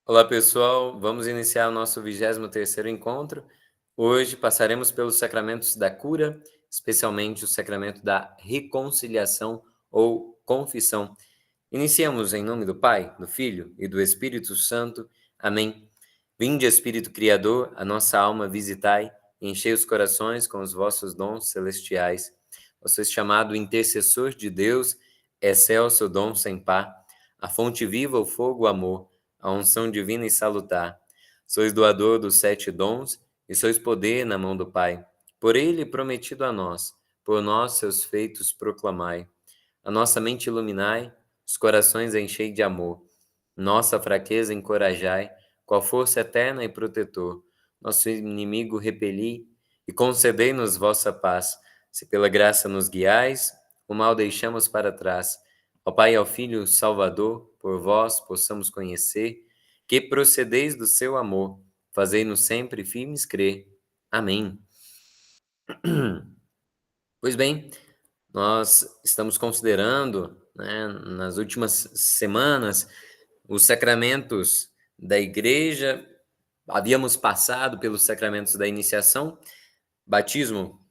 Olá, pessoal. Vamos iniciar o nosso 23º encontro. Hoje passaremos pelos sacramentos da cura, especialmente o sacramento da reconciliação ou confissão. Iniciamos em nome do Pai, do Filho e do Espírito Santo. Amém. Vinde, Espírito Criador, a nossa alma visitai, e enchei os corações com os vossos dons celestiais. Vós sois chamado intercessor de Deus, excelso dom sem par, a fonte viva, o fogo, o amor, a unção divina e salutar. Sois doador dos 7 dons, e sois poder na mão do Pai. Por ele prometido a nós, por nós seus feitos proclamai. A nossa mente iluminai, os corações enchei de amor. Nossa fraqueza encorajai, qual força eterna e protetor. Nosso inimigo repeli, e concedei-nos vossa paz. Se pela graça nos guiais, o mal deixamos para trás. Ao Pai e ao Filho Salvador, por vós possamos conhecer, que procedeis do seu amor, fazei-nos sempre firmes crer. Amém. Pois bem, nós estamos considerando, né, nas últimas semanas, os sacramentos da igreja. Havíamos passado pelos sacramentos da iniciação, batismo,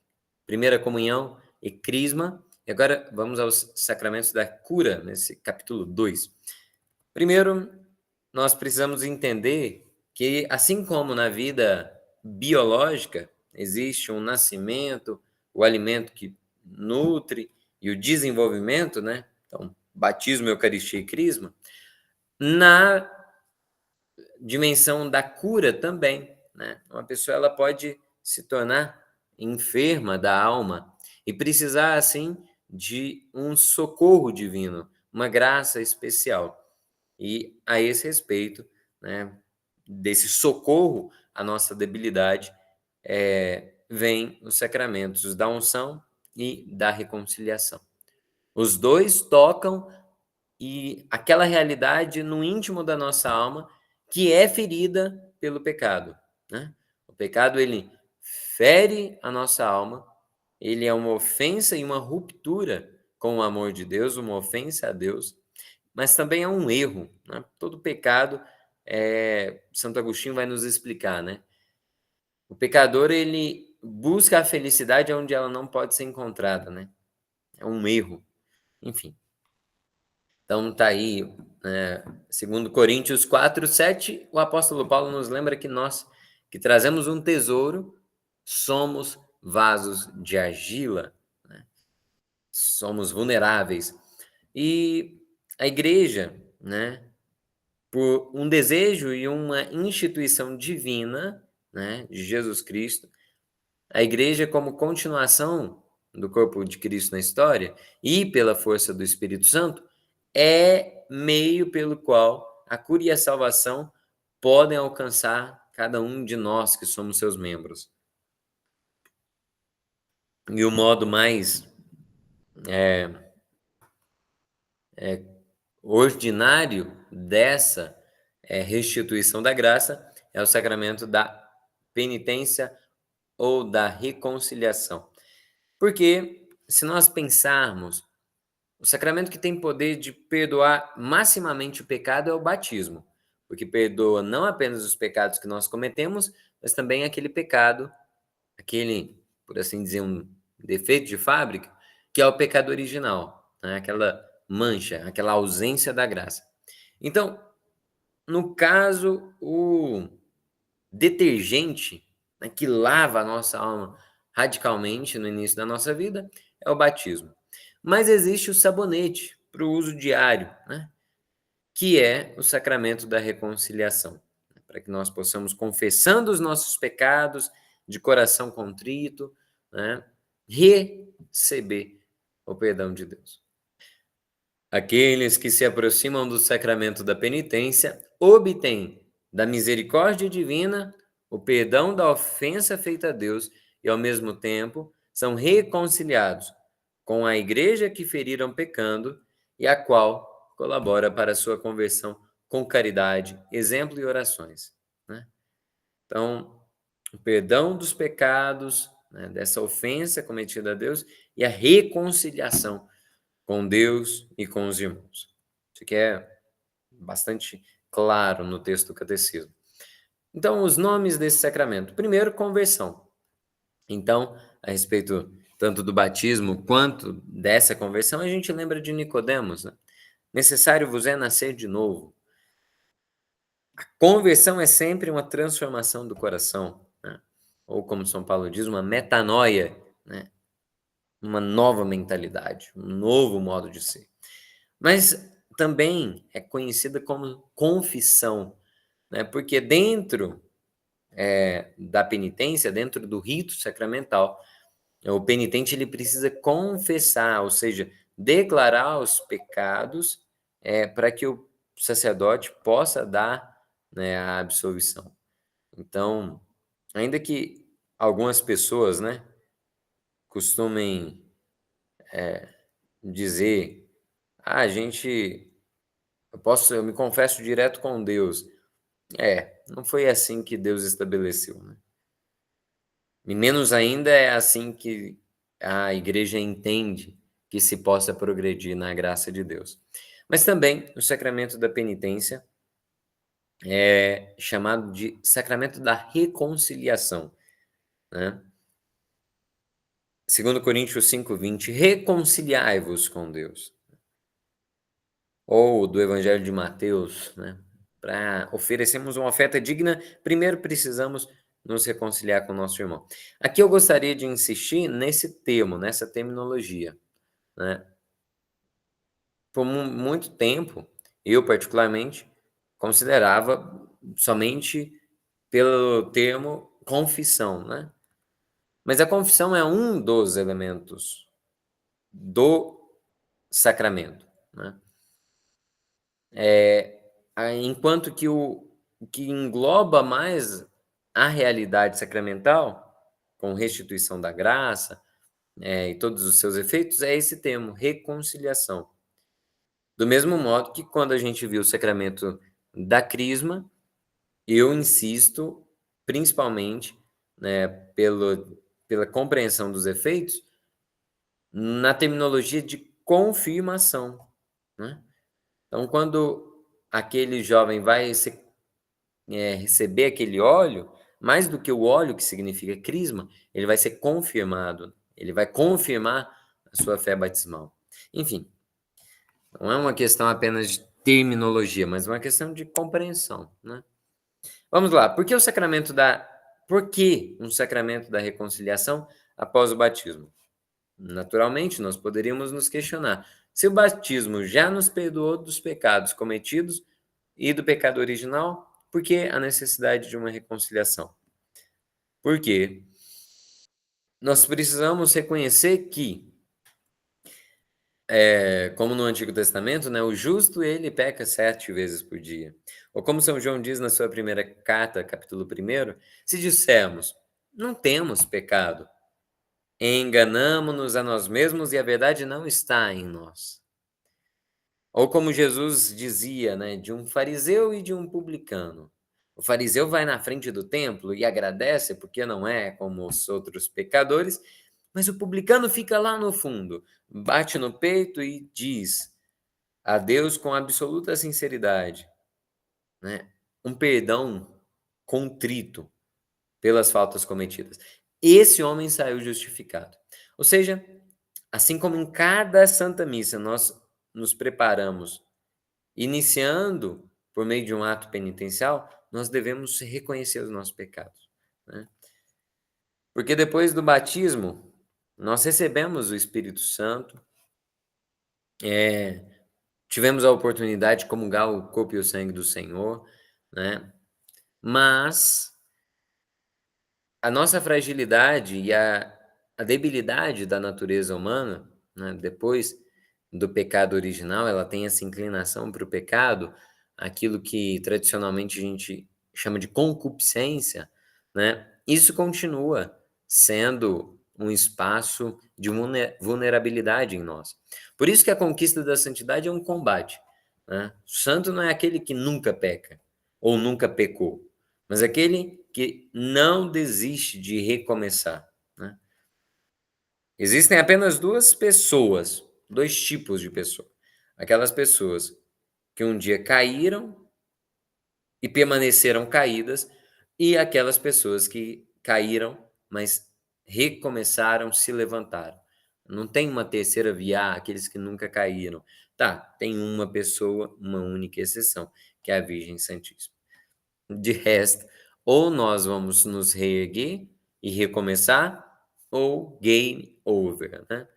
primeira comunhão e crisma, e agora vamos aos sacramentos da cura, nesse capítulo 2. Primeiro, nós precisamos entender que, assim como na vida biológica, existe um nascimento, o alimento que nutre e o desenvolvimento, né? Então, batismo, eucaristia e crisma, na dimensão da cura também, né? Uma pessoa ela pode se tornar enferma da alma e precisar, assim, de um socorro divino, uma graça especial. E a esse respeito, né, desse socorro à nossa debilidade, vem os sacramentos da unção e da reconciliação. Os dois tocam e aquela realidade no íntimo da nossa alma que é ferida pelo pecado, né? O pecado, ele fere a nossa alma, ele é uma ofensa e uma ruptura com o amor de Deus, uma ofensa a Deus, mas também é um erro, né? Todo pecado, Santo Agostinho vai nos explicar, né? O pecador, ele busca a felicidade onde ela não pode ser encontrada, né? É um erro, enfim. Então tá aí, segundo Coríntios 4:7, o apóstolo Paulo nos lembra que nós, que trazemos um tesouro, somos vasos de argila, né? Somos vulneráveis. E a igreja, né, por um desejo e uma instituição divina, né, de Jesus Cristo, a igreja, como continuação do corpo de Cristo na história e pela força do Espírito Santo, é meio pelo qual a cura e a salvação podem alcançar cada um de nós que somos seus membros. E o modo mais ordinário dessa restituição da graça é o sacramento da penitência ou da reconciliação. Porque, se nós pensarmos, o sacramento que tem poder de perdoar maximamente o pecado é o batismo, porque perdoa não apenas os pecados que nós cometemos, mas também aquele pecado, aquele, por assim dizer, um defeito de fábrica, que é o pecado original, né? Aquela mancha, aquela ausência da graça. Então, no caso, o detergente, né, que lava a nossa alma radicalmente no início da nossa vida é o batismo. Mas existe o sabonete para o uso diário, né, que é o sacramento da reconciliação, né, para que nós possamos, confessando os nossos pecados de coração contrito, né, receber o perdão de Deus. Aqueles que se aproximam do sacramento da penitência obtêm da misericórdia divina o perdão da ofensa feita a Deus e, ao mesmo tempo, são reconciliados com a igreja que feriram pecando e a qual colabora para a sua conversão com caridade, exemplo e orações, né? Então, o perdão dos pecados, né, dessa ofensa cometida a Deus e a reconciliação com Deus e com os irmãos. Isso aqui é bastante claro no texto do catecismo. Então, os nomes desse sacramento. Primeiro, conversão. Então, a respeito tanto do batismo quanto dessa conversão, a gente lembra de Nicodemos, né? Necessário vos é nascer de novo. Conversão é sempre uma transformação do coração, né? Ou como São Paulo diz, uma metanoia, né? Uma nova mentalidade, um novo modo de ser. Mas também é conhecida como confissão, né? Porque dentro da penitência, dentro do rito sacramental, o penitente ele precisa confessar, ou seja, declarar os pecados para que o sacerdote possa dar, né, a absolvição. Então, ainda que algumas pessoas, né, costumem dizer, a gente, eu me confesso direto com Deus. Não foi assim que Deus estabeleceu, né? E menos ainda é assim que a igreja entende que se possa progredir na graça de Deus. Mas também o sacramento da penitência é chamado de sacramento da reconciliação, né? 2 Coríntios 5:20, reconciliai-vos com Deus. Ou do Evangelho de Mateus, né? Para oferecermos uma oferta digna, primeiro precisamos nos reconciliar com o nosso irmão. Aqui eu gostaria de insistir nesse termo, nessa terminologia, né? Por muito tempo, eu particularmente considerava somente pelo termo confissão, né? Mas a confissão é um dos elementos do sacramento, né? Enquanto que o que engloba mais a realidade sacramental, com restituição da graça, e todos os seus efeitos, é esse termo, reconciliação. Do mesmo modo que quando a gente viu o sacramento da crisma, eu insisto, principalmente, né, pela compreensão dos efeitos, na terminologia de confirmação, né? Então, quando aquele jovem vai receber aquele óleo, mais do que o óleo que significa crisma, ele vai ser confirmado, ele vai confirmar a sua fé batismal. Enfim, não é uma questão apenas de terminologia, mas uma questão de compreensão, né? Vamos lá, por que um sacramento da reconciliação após o batismo? Naturalmente, nós poderíamos nos questionar: se o batismo já nos perdoou dos pecados cometidos e do pecado original, por que a necessidade de uma reconciliação? Porque nós precisamos reconhecer que, como no Antigo Testamento, né, o justo ele peca 7 vezes por dia. Ou como São João diz na sua primeira carta, capítulo 1, se dissermos, não temos pecado, enganamo-nos a nós mesmos e a verdade não está em nós. Ou como Jesus dizia, né, de um fariseu e de um publicano. O fariseu vai na frente do templo e agradece porque não é como os outros pecadores, mas o publicano fica lá no fundo, bate no peito e diz a Deus com absoluta sinceridade, né, um perdão contrito pelas faltas cometidas. Esse homem saiu justificado. Ou seja, assim como em cada Santa Missa nós nos preparamos iniciando por meio de um ato penitencial, nós devemos reconhecer os nossos pecados, né? Porque depois do batismo, nós recebemos o Espírito Santo, tivemos a oportunidade de comungar o corpo e o sangue do Senhor, né? Mas a nossa fragilidade e a debilidade da natureza humana, né, depois do pecado original, ela tem essa inclinação para o pecado, aquilo que tradicionalmente a gente chama de concupiscência, né? Isso continua sendo um espaço de vulnerabilidade em nós. Por isso que a conquista da santidade é um combate, né? O santo não é aquele que nunca peca ou nunca pecou, mas aquele que não desiste de recomeçar, né? Existem apenas duas pessoas, dois tipos de pessoa. Aquelas pessoas que um dia caíram e permaneceram caídas, e aquelas pessoas que caíram, mas recomeçaram, se levantaram. Não tem uma terceira via, aqueles que nunca caíram. Tá, tem uma pessoa, uma única exceção, que é a Virgem Santíssima. De resto, ou nós vamos nos reerguer e recomeçar, ou game over, né?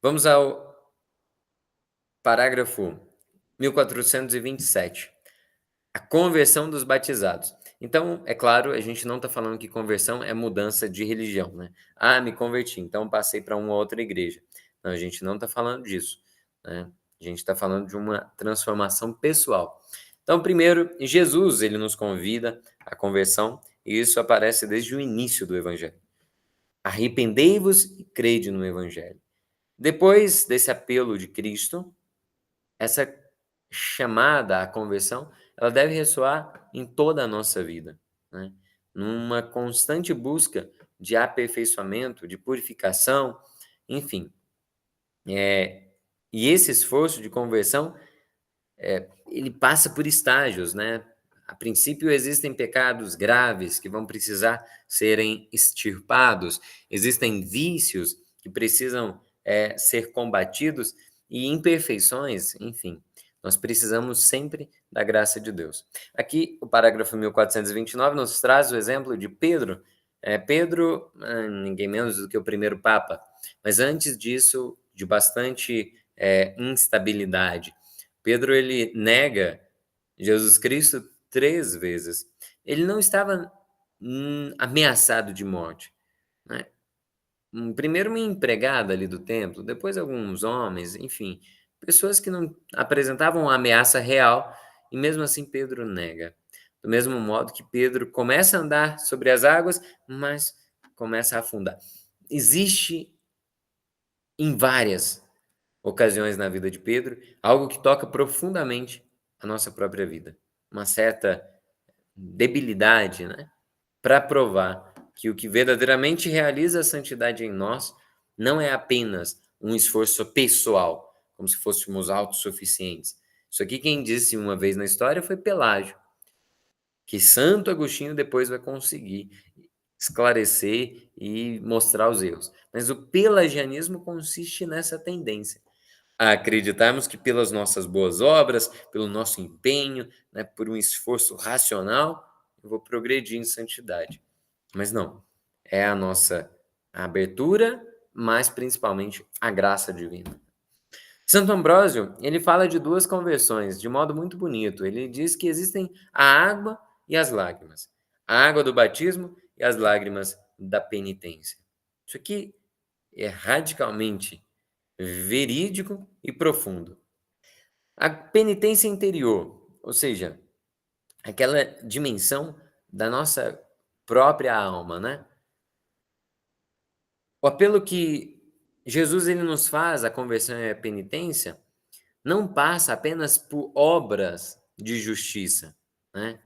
Vamos ao parágrafo 1427. A conversão dos batizados. Então, é claro, a gente não está falando que conversão é mudança de religião, né? Ah, me converti, então passei para uma outra igreja. Não, a gente não está falando disso, né? A gente está falando de uma transformação pessoal. Então, primeiro, Jesus, ele nos convida à conversão, e isso aparece desde o início do Evangelho. Arrependei-vos e crede no Evangelho. Depois desse apelo de Cristo, essa chamada à conversão, ela deve ressoar em toda a nossa vida, né? Numa constante busca de aperfeiçoamento, de purificação, enfim. E esse esforço de conversão, ele passa por estágios, né? A princípio, existem pecados graves que vão precisar serem extirpados, existem vícios que precisam ser combatidos e imperfeições, enfim. Nós precisamos sempre da graça de Deus. Aqui, o parágrafo 1429 nos traz o exemplo de Pedro. Pedro, ninguém menos do que o primeiro Papa, mas antes disso, de bastante instabilidade. Pedro, ele nega Jesus Cristo 3 vezes. Ele não estava ameaçado de morte, né? Primeiro uma empregada ali do templo, depois alguns homens, enfim, pessoas que não apresentavam uma ameaça real, e mesmo assim Pedro nega. Do mesmo modo que Pedro começa a andar sobre as águas, mas começa a afundar. Existe em várias ocasiões na vida de Pedro algo que toca profundamente a nossa própria vida, uma certa debilidade, né? Para provar que o que verdadeiramente realiza a santidade em nós não é apenas um esforço pessoal, como se fôssemos autossuficientes. Isso aqui quem disse uma vez na história foi Pelágio, que Santo Agostinho depois vai conseguir esclarecer e mostrar os erros. Mas o pelagianismo consiste nessa tendência a acreditarmos que pelas nossas boas obras, pelo nosso empenho, né, por um esforço racional, eu vou progredir em santidade. Mas não, é a nossa abertura, mas principalmente a graça divina. Santo Ambrósio, ele fala de duas conversões de modo muito bonito. Ele diz que existem a água e as lágrimas. A água do batismo e as lágrimas da penitência. Isso aqui é radicalmente verídico e profundo. A penitência interior, ou seja, aquela dimensão da nossa própria alma, né? O apelo que Jesus ele nos faz, a conversão e a penitência, não passa apenas por obras de justiça, né?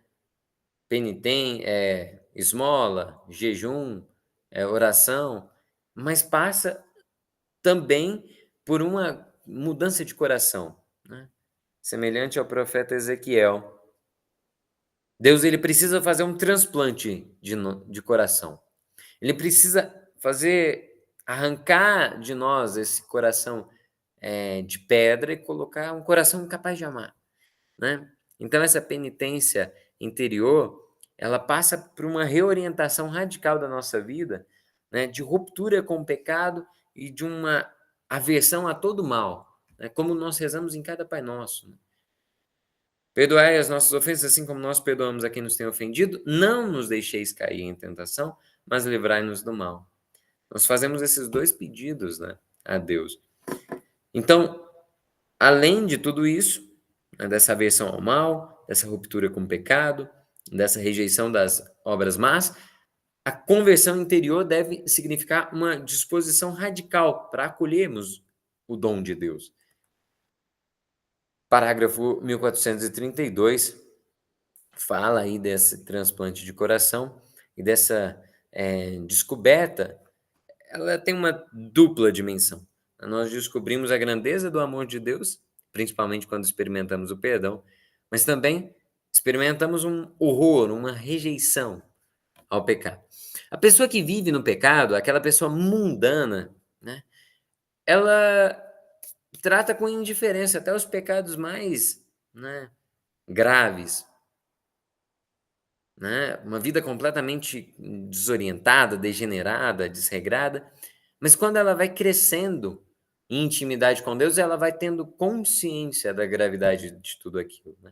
Esmola, jejum, oração, mas passa também por uma mudança de coração, né? Semelhante ao profeta Ezequiel. Deus ele precisa fazer um transplante de coração. Ele precisa arrancar de nós esse coração de pedra e colocar um coração capaz de amar, né? Então essa penitência interior, ela passa por uma reorientação radical da nossa vida, né? De ruptura com o pecado e de uma aversão a todo mal, né? Como nós rezamos em cada Pai Nosso, né? Perdoai as nossas ofensas, assim como nós perdoamos a quem nos tem ofendido. Não nos deixeis cair em tentação, mas livrai-nos do mal. Nós fazemos esses dois pedidos, né, a Deus. Então, além de tudo isso, né, dessa aversão ao mal, dessa ruptura com o pecado, dessa rejeição das obras más, a conversão interior deve significar uma disposição radical para acolhermos o dom de Deus. Parágrafo 1432 fala aí desse transplante de coração e dessa descoberta. Ela tem uma dupla dimensão. Nós descobrimos a grandeza do amor de Deus principalmente quando experimentamos o perdão, mas também experimentamos um horror, uma rejeição ao pecado. A pessoa que vive no pecado, aquela pessoa mundana, né, ela trata com indiferença até os pecados mais, né, graves, né, uma vida completamente desorientada, degenerada, desregrada, mas quando ela vai crescendo em intimidade com Deus, ela vai tendo consciência da gravidade de tudo aquilo, né.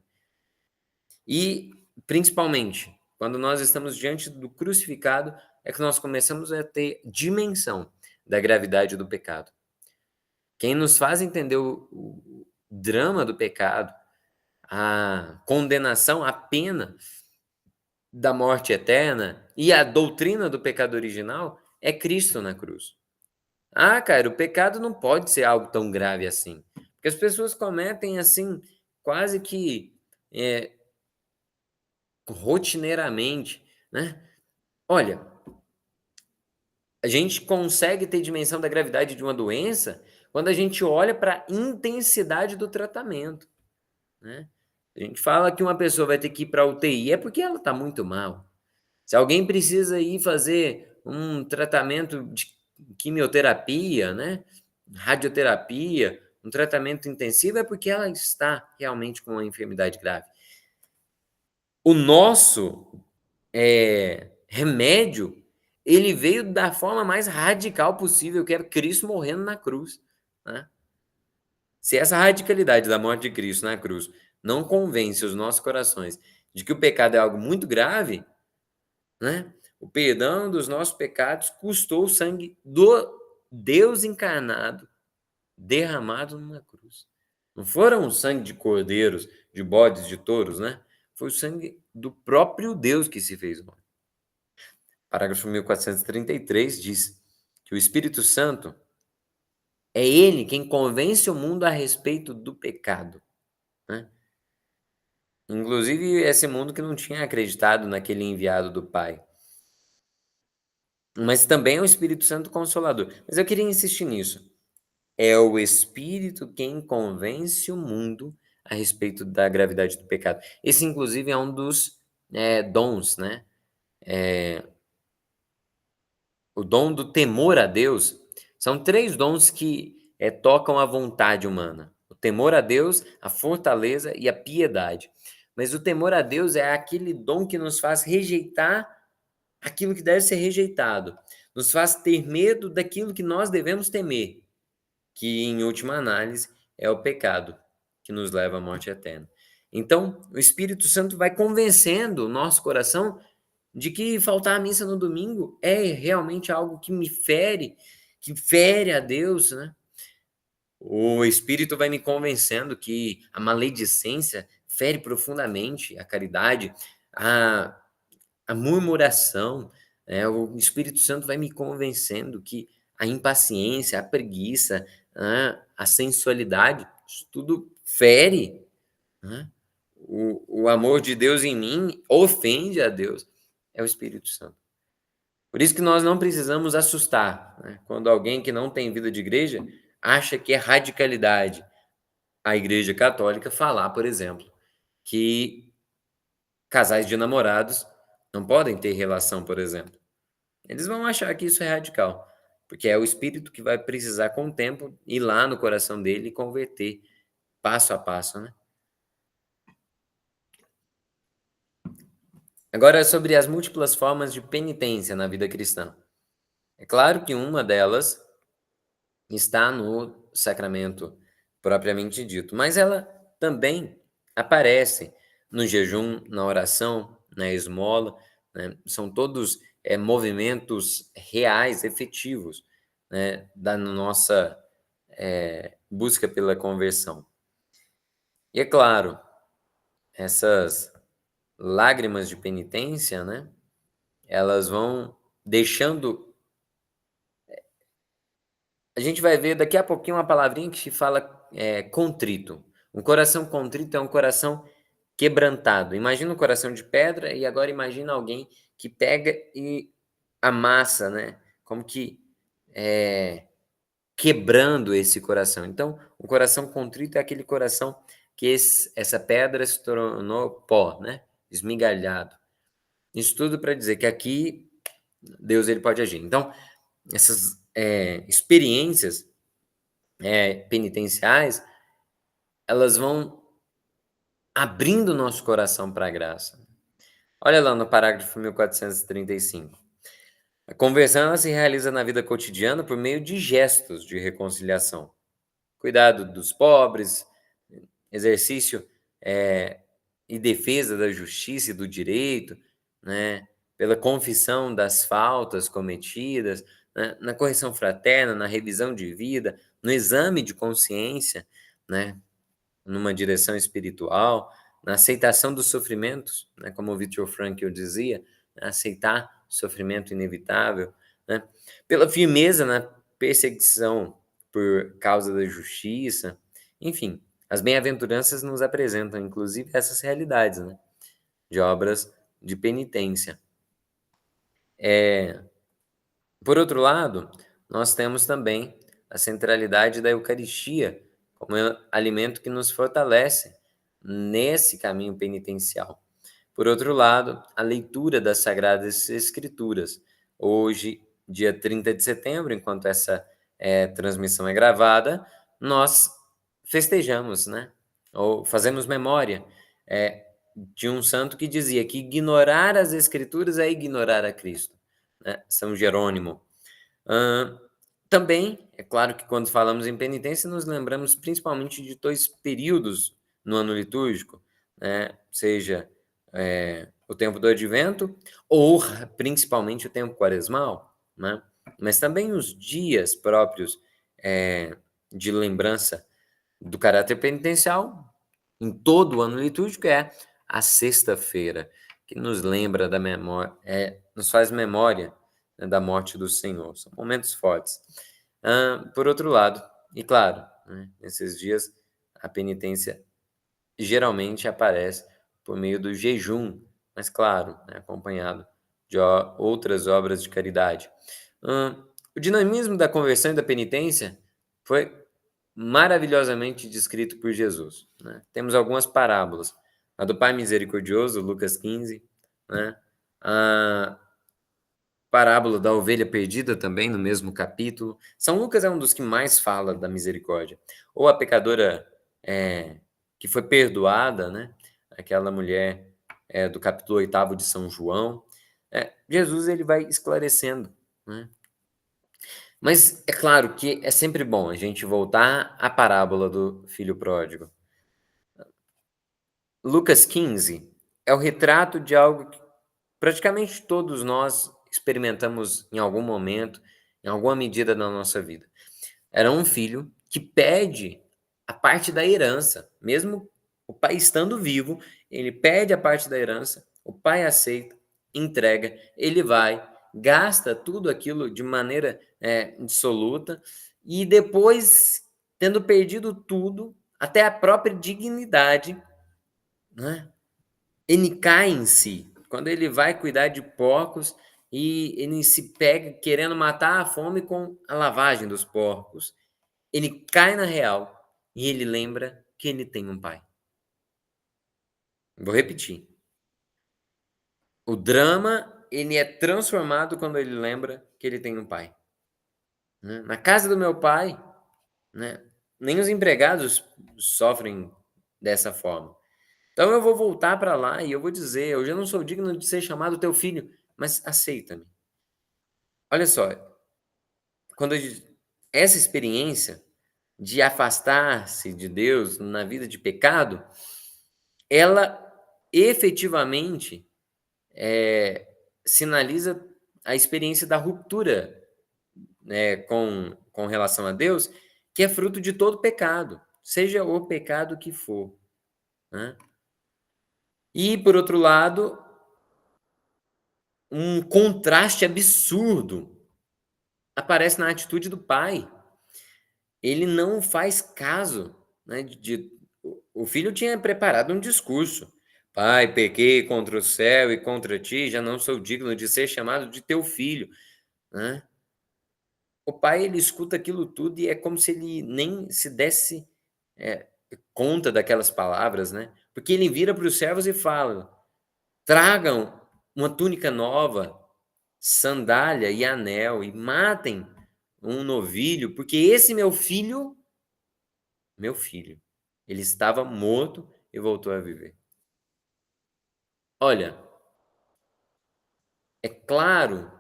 E, principalmente, quando nós estamos diante do crucificado, é que nós começamos a ter dimensão da gravidade do pecado. Quem nos faz entender o drama do pecado, a condenação, a pena da morte eterna e a doutrina do pecado original é Cristo na cruz. Ah, cara, o pecado não pode ser algo tão grave assim. Porque as pessoas cometem assim, quase que rotineiramente, né? Olha, a gente consegue ter dimensão da gravidade de uma doença quando a gente olha para a intensidade do tratamento, né? A gente fala que uma pessoa vai ter que ir para a UTI é porque ela está muito mal. Se alguém precisa ir fazer um tratamento de quimioterapia, né, radioterapia, um tratamento intensivo, é porque ela está realmente com uma enfermidade grave. O nosso, remédio, ele veio da forma mais radical possível, que era Cristo morrendo na cruz, né. Se essa radicalidade da morte de Cristo na cruz não convence os nossos corações de que o pecado é algo muito grave, né, o perdão dos nossos pecados custou o sangue do Deus encarnado, derramado numa cruz. Não foram o sangue de cordeiros, de bodes, de touros, né, foi o sangue do próprio Deus que se fez homem. Parágrafo 1433 diz que o Espírito Santo é ele quem convence o mundo a respeito do pecado, né. Inclusive esse mundo que não tinha acreditado naquele enviado do Pai. Mas também é o Espírito Santo Consolador. Mas eu queria insistir nisso. É o Espírito quem convence o mundo a respeito da gravidade do pecado. Esse, inclusive, é um dos, dons, né. O dom do temor a Deus são 3 dons que, tocam a vontade humana: o temor a Deus, a fortaleza e a piedade. Mas o temor a Deus é aquele dom que nos faz rejeitar aquilo que deve ser rejeitado, nos faz ter medo daquilo que nós devemos temer, que em última análise é o pecado que nos leva à morte eterna. Então, o Espírito Santo vai convencendo o nosso coração de que faltar à missa no domingo é realmente algo que me fere, que fere a Deus, né. O Espírito vai me convencendo que a maledicência fere profundamente a caridade, a a murmuração, o Espírito Santo vai me convencendo que a impaciência, a preguiça, a sensualidade, isso tudo fere, né. O amor de Deus em mim ofende a Deus, é o Espírito Santo. Por isso que nós não precisamos assustar, né, quando alguém que não tem vida de igreja acha que é radicalidade a Igreja Católica falar, por exemplo, que casais de namorados não podem ter relação, por exemplo. Eles vão achar que isso é radical, porque é o espírito que vai precisar, com o tempo, ir lá no coração dele e converter passo a passo, né. Agora sobre as múltiplas formas de penitência na vida cristã. É claro que uma delas está no sacramento propriamente dito, mas ela também aparece no jejum, na oração, na esmola, né, são todos, movimentos reais, efetivos, né, da nossa, busca pela conversão. E é claro, essas lágrimas de penitência, né, elas vão deixando a gente vai ver daqui a pouquinho uma palavrinha que se fala, contrito. Um coração contrito é um coração quebrantado. Imagina um coração de pedra e agora imagina alguém que pega e amassa, né, como que, quebrando esse coração. Então, o coração contrito é aquele coração que essa pedra se tornou pó, né? Esmigalhado. Isso tudo para dizer que aqui Deus ele pode agir. Então, essas experiências penitenciais, elas vão abrindo o nosso coração para a graça. Olha lá no parágrafo 1435. A conversão ela se realiza na vida cotidiana por meio de gestos de reconciliação. Cuidado dos pobres, exercício e defesa da justiça e do direito, né? Pela confissão das faltas cometidas, né? Na correção fraterna, na revisão de vida, no exame de consciência, né? Numa direção espiritual, na aceitação dos sofrimentos, né? Como o Viktor Frankl dizia, né? Aceitar o sofrimento inevitável, né? Pela firmeza na perseguição por causa da justiça, enfim, as bem-aventuranças nos apresentam, inclusive, essas realidades, né? De obras de penitência. Por outro lado, nós temos também a centralidade da Eucaristia como alimento que nos fortalece nesse caminho penitencial. Por outro lado, a leitura das Sagradas Escrituras. Hoje, dia 30 de setembro, enquanto essa transmissão é gravada, nós festejamos, né? Ou fazemos memória de um santo que dizia que ignorar as Escrituras é ignorar a Cristo, né? São Jerônimo. Também, é claro que quando falamos em penitência, nos lembramos principalmente de 2 períodos no ano litúrgico, né? Seja o tempo do advento ou principalmente o tempo quaresmal, né? Mas também os dias próprios de lembrança do caráter penitencial em todo o ano litúrgico é a sexta-feira, que nos lembra da memória, nos faz memória, né, da morte do Senhor. São momentos fortes. Por outro lado, e claro, né, nesses dias a penitência geralmente aparece por meio do jejum, mas claro, né, acompanhado de outras obras de caridade. O dinamismo da conversão e da penitência foi maravilhosamente descrito por Jesus, né? Temos algumas parábolas. A do Pai Misericordioso, Lucas 15, né? A parábola da ovelha perdida também, no mesmo capítulo. São Lucas é um dos que mais fala da misericórdia. Ou a pecadora que foi perdoada, né? Aquela mulher do capítulo 8º de São João. Jesus ele vai esclarecendo, né? Mas é claro que é sempre bom a gente voltar à parábola do filho pródigo. Lucas 15 é o retrato de algo que praticamente todos nós experimentamos em algum momento, em alguma medida na nossa vida. Era um filho que pede a parte da herança, mesmo o pai estando vivo, ele pede a parte da herança, o pai aceita, entrega, ele vai, gasta tudo aquilo de maneira dissoluta e depois, tendo perdido tudo, até a própria dignidade, né? Ele cai em si. Quando ele vai cuidar de porcos e ele se pega querendo matar a fome com a lavagem dos porcos. Ele cai na real e ele lembra que ele tem um pai. Vou repetir. O drama, ele é transformado quando ele lembra que ele tem um pai. Né? Na casa do meu pai, né, nem os empregados sofrem dessa forma. Então eu vou voltar para lá e eu vou dizer, eu já não sou digno de ser chamado teu filho, mas aceita-me. Olha só, quando essa experiência de afastar-se de Deus na vida de pecado, ela efetivamente sinaliza a experiência da ruptura, né, com relação a Deus, que é fruto de todo pecado, seja o pecado que for, né? E, por outro lado, um contraste absurdo aparece na atitude do pai. Ele não faz caso, né, o filho tinha preparado um discurso. Pai, pequei contra o céu e contra ti, já não sou digno de ser chamado de teu filho, né? o pai, ele escuta aquilo tudo e é como se ele nem se desse, eh, conta daquelas palavras, né, porque ele vira para os servos e fala: "Tragam uma túnica nova, sandália e anel, e matem um novilho, porque esse meu filho, ele estava morto e voltou a viver". Olha, é claro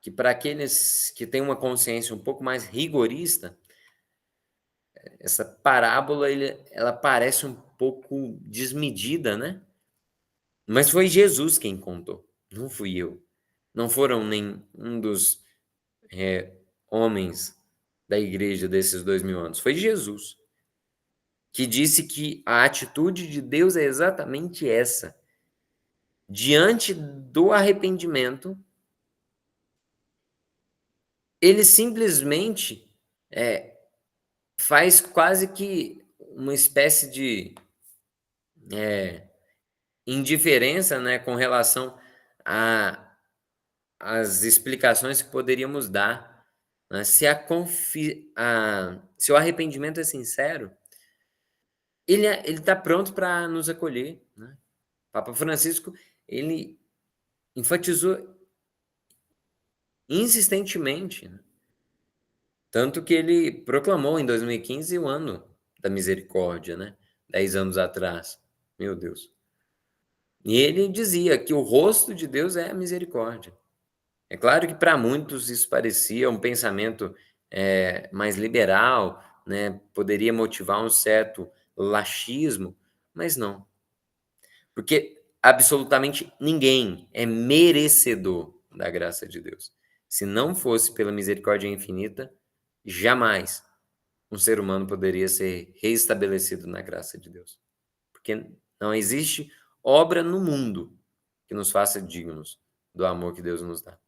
que para aqueles que têm uma consciência um pouco mais rigorista, essa parábola ela parece um pouco desmedida, né, mas foi Jesus quem contou, não fui eu. Não foram nem um dos, homens da igreja desses 2000 anos, foi Jesus, que disse que a atitude de Deus é exatamente essa: diante do arrependimento, ele simplesmente, eh, faz quase que uma espécie de, indiferença, né, com relação a às explicações que poderíamos dar, né. Se o arrependimento é sincero, ele está pronto para nos acolher, né. Papa Francisco, ele enfatizou insistentemente, né, tanto que ele proclamou em 2015 o ano da misericórdia, né, 10 anos atrás. Meu Deus. E ele dizia que o rosto de Deus é a misericórdia. É claro que para muitos isso parecia um pensamento, mais liberal, né, poderia motivar um certo laxismo, mas não, porque absolutamente ninguém é merecedor da graça de Deus. Se não fosse pela misericórdia infinita, jamais um ser humano poderia ser reestabelecido na graça de Deus, porque não existe obra no mundo que nos faça dignos do amor que Deus nos dá.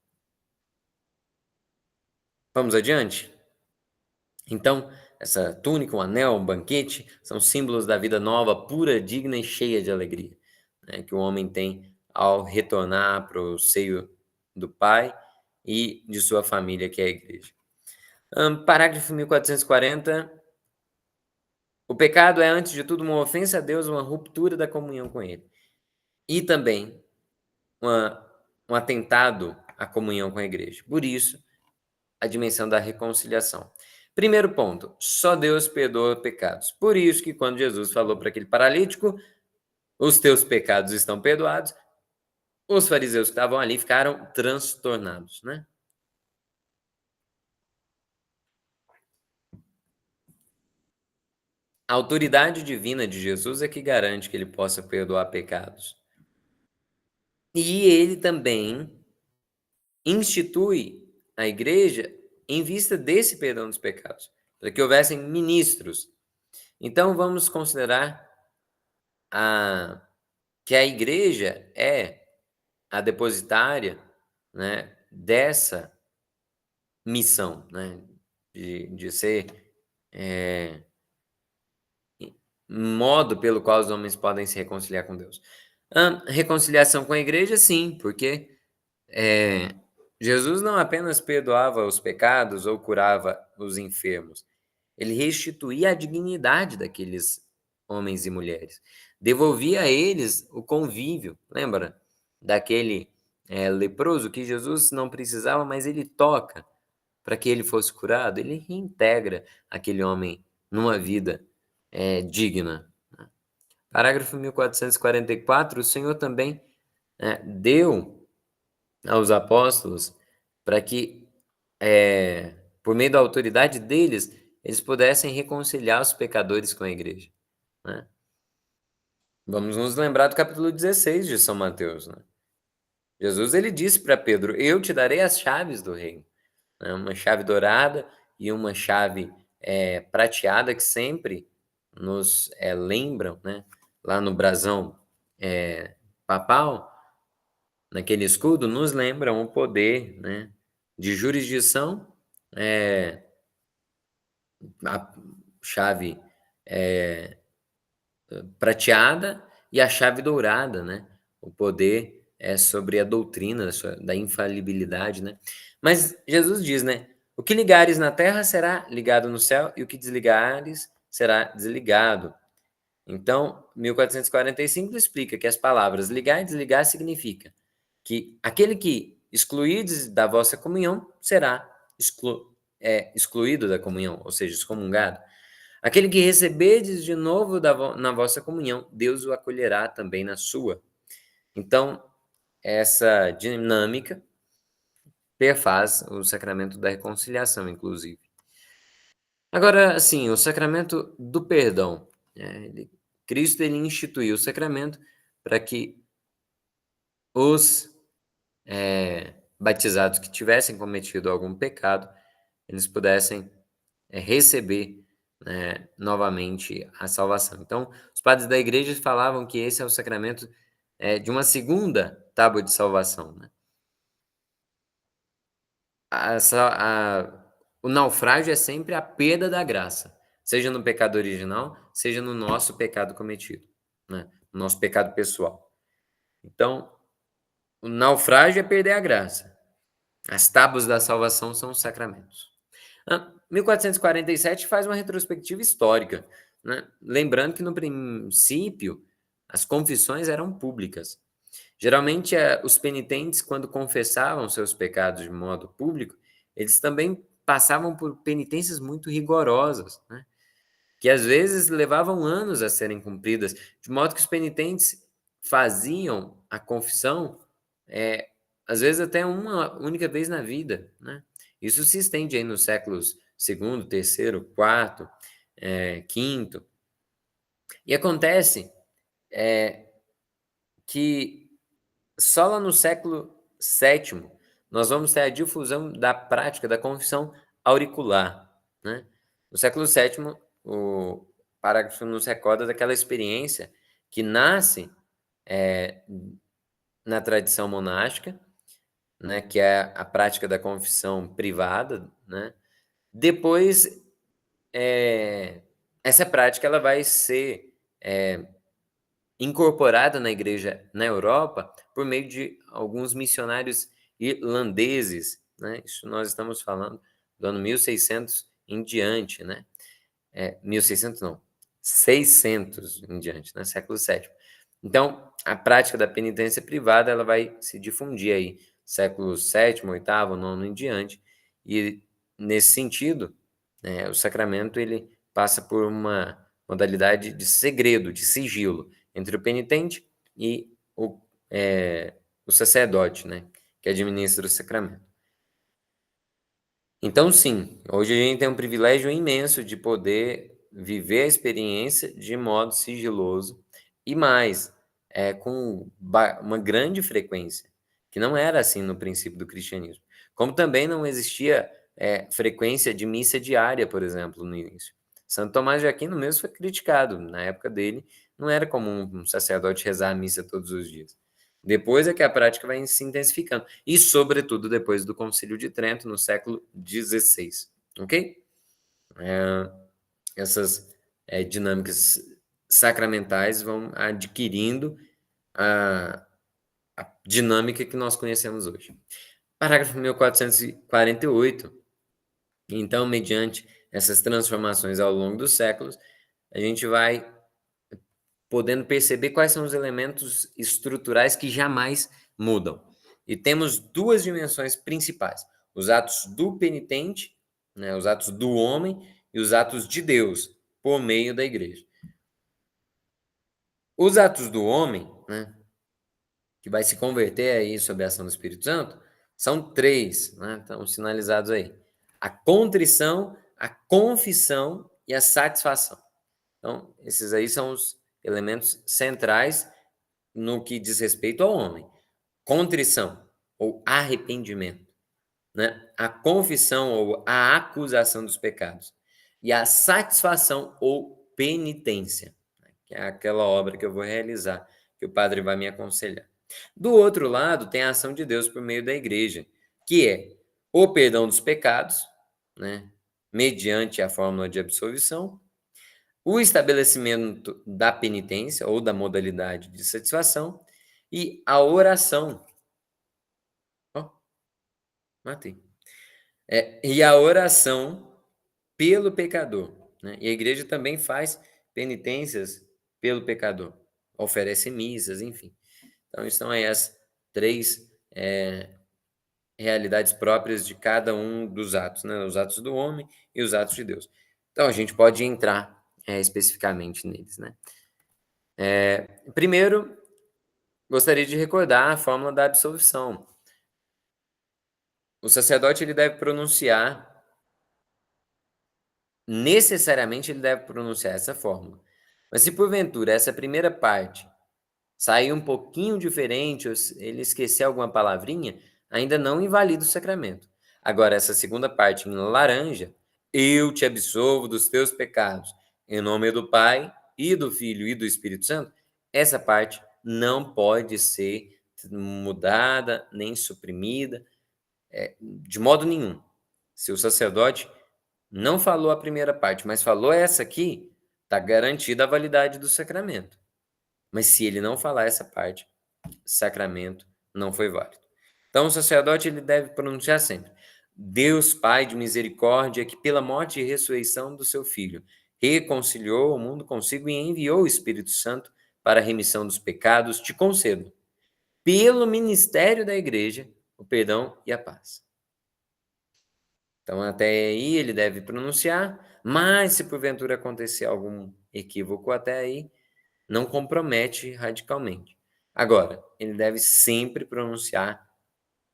Vamos adiante? Então, essa túnica, um anel, um banquete, são símbolos da vida nova, pura, digna e cheia de alegria, né, que o homem tem ao retornar para o seio do Pai e de sua família, que é a igreja. Parágrafo 1440. O pecado é, antes de tudo, uma ofensa a Deus, uma ruptura da comunhão com Ele. E também uma, um atentado à comunhão com a igreja. Por isso, a dimensão da reconciliação. Primeiro ponto, só Deus perdoa pecados. Por isso que quando Jesus falou para aquele paralítico, os teus pecados estão perdoados, os fariseus que estavam ali ficaram transtornados, né? A autoridade divina de Jesus é que garante que ele possa perdoar pecados. E ele também institui a igreja em vista desse perdão dos pecados, para que houvessem ministros. Então vamos considerar a que a igreja é a depositária, né, dessa missão, né, de ser, eh, modo pelo qual os homens podem se reconciliar com Deus. Reconciliação com a igreja, sim, porque, eh, Jesus não apenas perdoava os pecados ou curava os enfermos, ele restituía a dignidade daqueles homens e mulheres, devolvia a eles o convívio. Lembra daquele, leproso que Jesus não precisava, mas ele toca para que ele fosse curado? Ele reintegra aquele homem numa vida, digna, né. Parágrafo 1444, o Senhor também, deu aos apóstolos para que, por meio da autoridade deles, eles pudessem reconciliar os pecadores com a igreja, né. Vamos nos lembrar do capítulo 16 de São Mateus, né. Jesus, ele disse para Pedro: "Eu te darei as chaves do reino", né, uma chave dourada e uma chave, prateada que sempre nos, lembram, né, lá no brasão, papal, naquele escudo, nos lembram o poder, né, de jurisdição, eh, a chave, eh, prateada e a chave dourada, né, o poder é sobre a doutrina da infalibilidade, né. Mas Jesus diz, né: O que ligares na terra será ligado no céu, e o que desligares será desligado. Então, 1445 explica que as palavras ligar e desligar significa que aquele que excluídes da vossa comunhão será excluído da comunhão, ou seja, excomungado. Aquele que receberdes de novo na vossa comunhão, Deus o acolherá também na sua. Então, essa dinâmica perfaz o sacramento da reconciliação, inclusive. Agora, assim, o sacramento do perdão. Cristo ele instituiu o sacramento para que os batizados que tivessem cometido algum pecado, eles pudessem receber, né, novamente a salvação. Então, os padres da igreja falavam que esse é o sacramento de uma segunda tábua de salvação, né? O naufrágio é sempre a perda da graça, seja no pecado original, seja no nosso pecado cometido, né? No nosso pecado pessoal. Então, o naufrágio é perder a graça. As tábuas da salvação são os sacramentos. 1447 faz uma retrospectiva histórica, né? Lembrando que no princípio as confissões eram públicas. Geralmente, os penitentes, quando confessavam seus pecados de modo público, eles também passavam por penitências muito rigorosas, né? Que às vezes levavam anos a serem cumpridas, de modo que os penitentes faziam a confissão, às vezes até uma única vez na vida, né? Isso se estende aí nos séculos segundo, terceiro, quarto, quinto. E acontece que só lá no século sétimo nós vamos ter a difusão da prática da confissão auricular, né? No século sétimo, o parágrafo nos recorda daquela experiência que nasce na tradição monástica, né, que é a prática da confissão privada, né? Depois, essa prática ela vai ser incorporada na igreja na Europa por meio de alguns missionários irlandeses, né? Isso nós estamos falando do ano 1600 em diante, né? 1600 não, 600 em diante, né? Século sétimo. Então, a prática da penitência privada ela vai se difundir aí, século sétimo, oitavo, nono em diante, e nesse sentido, o sacramento ele passa por uma modalidade de segredo, de sigilo, entre o penitente e o sacerdote, né, que administra o sacramento. Então, sim, hoje a gente tem um privilégio imenso de poder viver a experiência de modo sigiloso e mais, com uma grande frequência, que não era assim no princípio do cristianismo. Como também não existia frequência de missa diária, por exemplo, no início. Santo Tomás de Aquino mesmo foi criticado. Na época dele, não era comum um sacerdote rezar a missa todos os dias. Depois é que a prática vai se intensificando. E, sobretudo, depois do Concílio de Trento, no século XVI. Ok? Essas dinâmicas sacramentais vão adquirindo a dinâmica que nós conhecemos hoje. Parágrafo 1448. Então, mediante essas transformações ao longo dos séculos, a gente vai podendo perceber quais são os elementos estruturais que jamais mudam. E temos duas dimensões principais: os atos do penitente, né, os atos do homem, e os atos de Deus, por meio da igreja. Os atos do homem, né, que vai se converter aí sob a ação do Espírito Santo, são três, né, estão sinalizados aí: a contrição, a confissão e a satisfação. Então, esses aí são os elementos centrais no que diz respeito ao homem. Contrição ou arrependimento, né? A confissão ou a acusação dos pecados e a satisfação ou penitência, né? Que é aquela obra que eu vou realizar, que o padre vai me aconselhar. Do outro lado, tem a ação de Deus por meio da igreja, que é o perdão dos pecados, né? Mediante a fórmula de absolvição, o estabelecimento da penitência ou da modalidade de satisfação e a oração. Ó, matei. E a oração pelo pecador, né? E a igreja também faz penitências pelo pecador, oferece missas, enfim. Então, estão aí as três realidades próprias de cada um dos atos, né? Os atos do homem e os atos de Deus. Então, a gente pode entrar especificamente neles, né? Primeiro, gostaria de recordar a fórmula da absolvição. O sacerdote ele deve pronunciar, necessariamente ele deve pronunciar essa fórmula. Mas se porventura essa primeira parte sair um pouquinho diferente, ou se ele esquecer alguma palavrinha, ainda não invalida o sacramento. Agora, essa segunda parte em laranja, eu te absolvo dos teus pecados, em nome do Pai, e do Filho, e do Espírito Santo, essa parte não pode ser mudada, nem suprimida, de modo nenhum. Se o sacerdote não falou a primeira parte, mas falou essa aqui, está garantida a validade do sacramento. Mas se ele não falar essa parte, sacramento não foi válido. Então, o sacerdote ele deve pronunciar sempre: Deus Pai de misericórdia, que pela morte e ressurreição do seu Filho reconciliou o mundo consigo e enviou o Espírito Santo para a remissão dos pecados, te concedo, pelo ministério da Igreja, o perdão e a paz. Então, até aí ele deve pronunciar, mas se porventura acontecer algum equívoco até aí, não compromete radicalmente. Agora, ele deve sempre pronunciar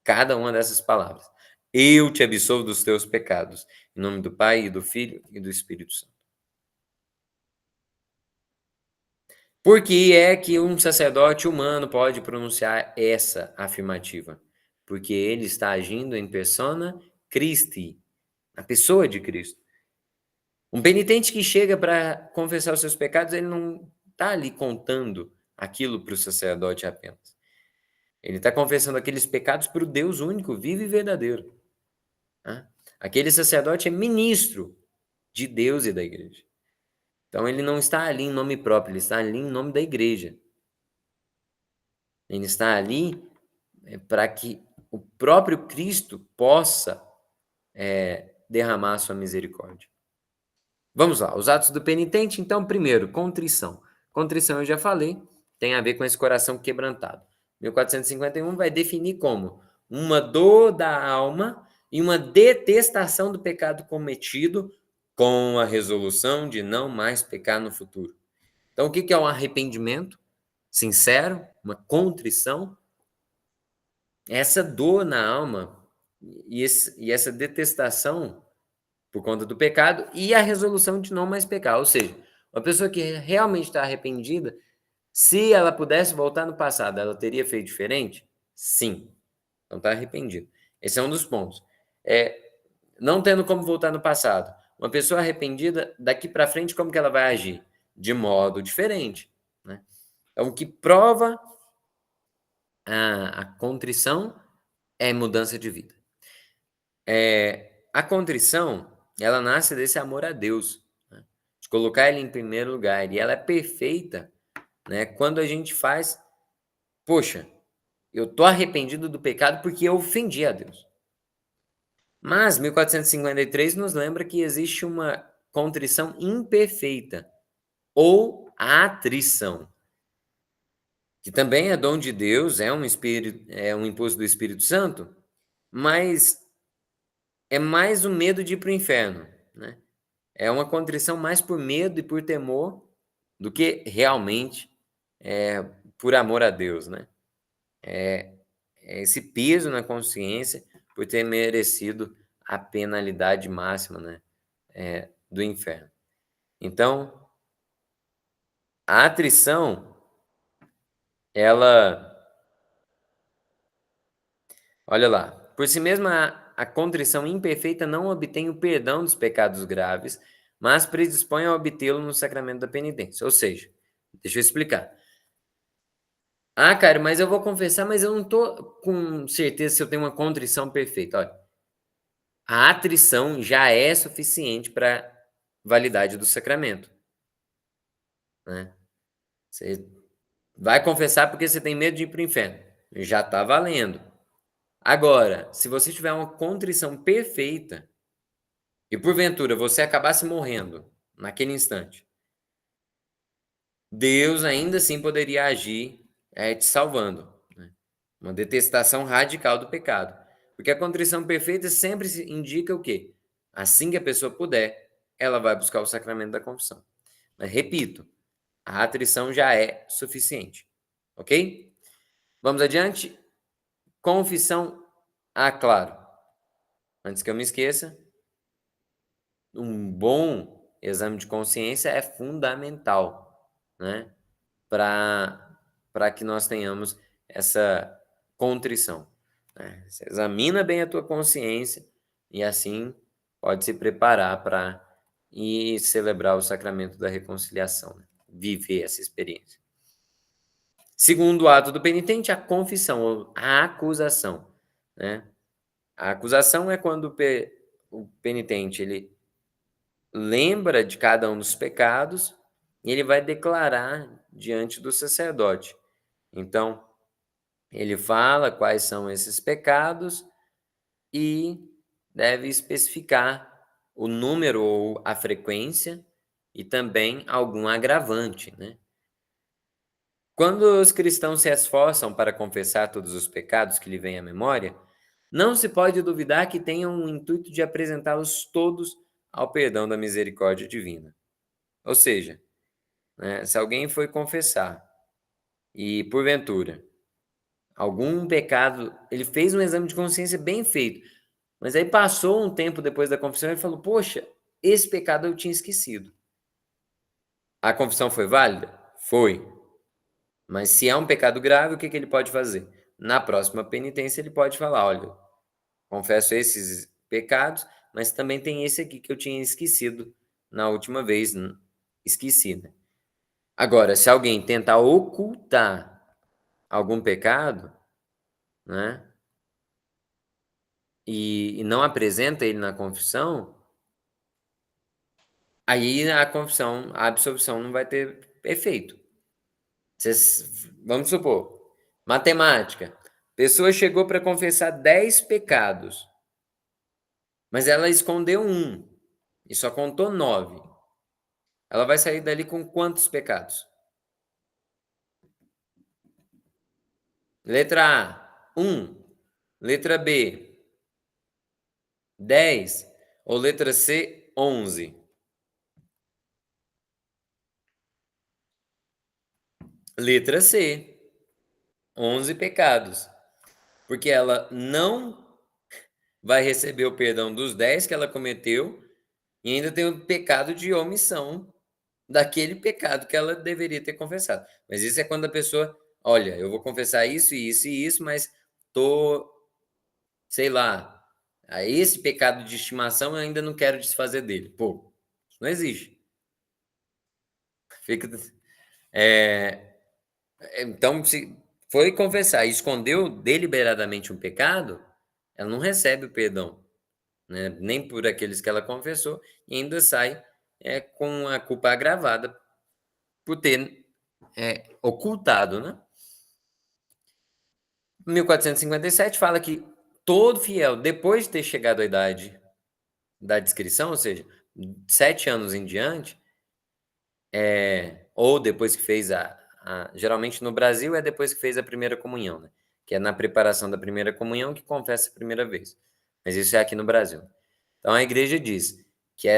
cada uma dessas palavras. Eu te absolvo dos teus pecados, em nome do Pai, e do Filho e do Espírito Santo. Por que é que um sacerdote humano pode pronunciar essa afirmativa? Porque ele está agindo em persona Christi, a pessoa de Cristo. Um penitente que chega para confessar os seus pecados, ele não está ali contando aquilo para o sacerdote apenas. Ele está confessando aqueles pecados para o Deus único, vivo e verdadeiro. Tá? Aquele sacerdote é ministro de Deus e da igreja. Então ele não está ali em nome próprio, ele está ali em nome da igreja. Ele está ali para que o próprio Cristo possa derramar a sua misericórdia. Vamos lá, os atos do penitente. Então, primeiro, contrição. Contrição eu já falei, tem a ver com esse coração quebrantado. 1451 vai definir como uma dor da alma e uma detestação do pecado cometido com a resolução de não mais pecar no futuro. Então, o que é um arrependimento sincero, uma contrição? Essa dor na alma e essa detestação por conta do pecado e a resolução de não mais pecar. Ou seja, uma pessoa que realmente está arrependida, se ela pudesse voltar no passado, ela teria feito diferente? Sim. Então está arrependido. Esse é um dos pontos. Não tendo como voltar no passado, uma pessoa arrependida, daqui para frente, como que ela vai agir? De modo diferente. Né? Então, o que prova a contrição é mudança de vida. A contrição, ela nasce desse amor a Deus, né? De colocar Ele em primeiro lugar. E ela é perfeita, né? Quando a gente faz, poxa, eu tô arrependido do pecado porque eu ofendi a Deus. Mas 1453 nos lembra que existe uma contrição imperfeita ou atrição, que também é dom de Deus, é um impulso do Espírito Santo, mas é mais o medo de ir para o inferno, né? É uma contrição mais por medo e por temor do que realmente por amor a Deus, né? É esse peso na consciência por ter merecido a penalidade máxima, né? Do inferno. Então, a atrição, ela, olha lá, por si mesma a contrição imperfeita não obtém o perdão dos pecados graves, mas predispõe a obtê-lo no sacramento da penitência. Ou seja, deixa eu explicar. Ah, cara, mas eu vou confessar, mas eu não tô com certeza se eu tenho uma contrição perfeita. Olha, a atrição já é suficiente para validade do sacramento, né? Você vai confessar porque você tem medo de ir para o inferno. Já está valendo. Agora, se você tiver uma contrição perfeita e porventura você acabasse morrendo naquele instante, Deus ainda assim poderia agir, te salvando, né. Uma detestação radical do pecado. Porque a contrição perfeita sempre se indica o quê? Assim que a pessoa puder, ela vai buscar o sacramento da confissão. Mas repito, a atrição já é suficiente, ok? Vamos adiante? Confissão. Ah, claro. Antes que eu me esqueça, um bom exame de consciência é fundamental, né? Para que nós tenhamos essa contrição, né? Você examina bem a tua consciência e assim pode se preparar para ir celebrar o sacramento da reconciliação, né? Viver essa experiência. Segundo ato do penitente, a confissão, ou a acusação, né? A acusação é quando o penitente ele lembra de cada um dos pecados e ele vai declarar diante do sacerdote. Então, ele fala quais são esses pecados e deve especificar o número ou a frequência e também algum agravante, né? Quando os cristãos se esforçam para confessar todos os pecados que lhe vêm à memória, não se pode duvidar que tenham o intuito de apresentá-los todos ao perdão da misericórdia divina. Ou seja, né, se alguém foi confessar e, porventura, algum pecado, ele fez um exame de consciência bem feito, mas aí passou um tempo depois da confissão e falou: Poxa, esse pecado eu tinha esquecido. A confissão foi válida? Foi. Mas se é um pecado grave, o que que ele pode fazer? Na próxima penitência, ele pode falar: Olha, confesso esses pecados, mas também tem esse aqui que eu tinha esquecido na última vez. Esqueci, né? Agora, se alguém tentar ocultar algum pecado, né, e não apresenta ele na confissão, aí a confissão, a absolvição não vai ter efeito. Vamos supor, matemática. Pessoa chegou para confessar 10 pecados, mas ela escondeu um e só contou 9. Ela vai sair dali com quantos pecados? Letra A, 1. Letra B, 10. Ou letra C, 11. Letra C, 11 pecados. Porque ela não vai receber o perdão dos 10 que ela cometeu e ainda tem o pecado de omissão daquele pecado que ela deveria ter confessado. Mas isso é quando a pessoa, olha, eu vou confessar isso e isso e isso, mas tô, sei lá, a esse pecado de estimação eu ainda não quero desfazer dele. Pô, isso não existe. Fica, é, então, se foi confessar e escondeu deliberadamente um pecado, ela não recebe o perdão, né? Nem por aqueles que ela confessou, e ainda sai com a culpa agravada por ter ocultado, né? 1457 fala que todo fiel, depois de ter chegado à idade da discrição, ou seja, 7 anos em diante, ou depois que fez geralmente no Brasil é depois que fez a primeira comunhão, né? Que é na preparação da primeira comunhão que confessa a primeira vez. Mas isso é aqui no Brasil. Então a igreja diz que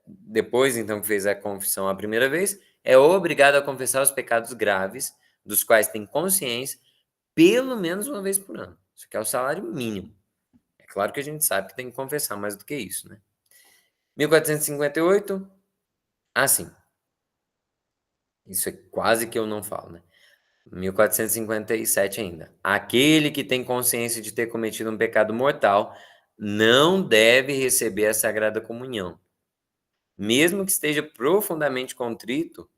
depois então que fez a confissão a primeira vez, é obrigado a confessar os pecados graves, dos quais tem consciência, pelo menos uma vez por ano. Isso aqui é o salário mínimo. É claro que a gente sabe que tem que confessar mais do que isso, né? 1458, assim. Isso é quase que eu não falo, né? 1457 ainda. Aquele que tem consciência de ter cometido um pecado mortal não deve receber a Sagrada Comunhão, mesmo que esteja profundamente contrito,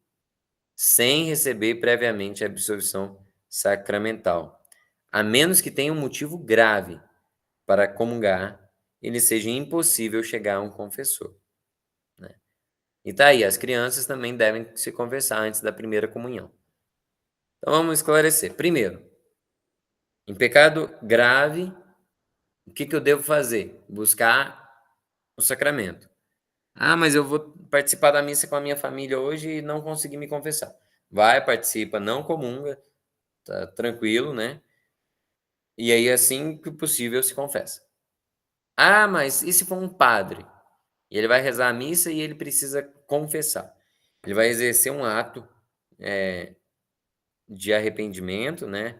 sem receber previamente a absolvição sacramental, a menos que tenha um motivo grave para comungar e lhe seja impossível chegar a um confessor, né? E tá aí, as crianças também devem se confessar antes da primeira comunhão. Então vamos esclarecer. Primeiro, em pecado grave, O que que eu devo fazer? Buscar o sacramento. Ah, mas eu vou participar da missa com a minha família hoje e não consegui me confessar. Vai, participa, não comunga, tá tranquilo, né? E aí, assim que possível, se confessa. Ah, mas e se for um padre? E ele vai rezar a missa e ele precisa confessar. Ele vai exercer um ato de arrependimento, né?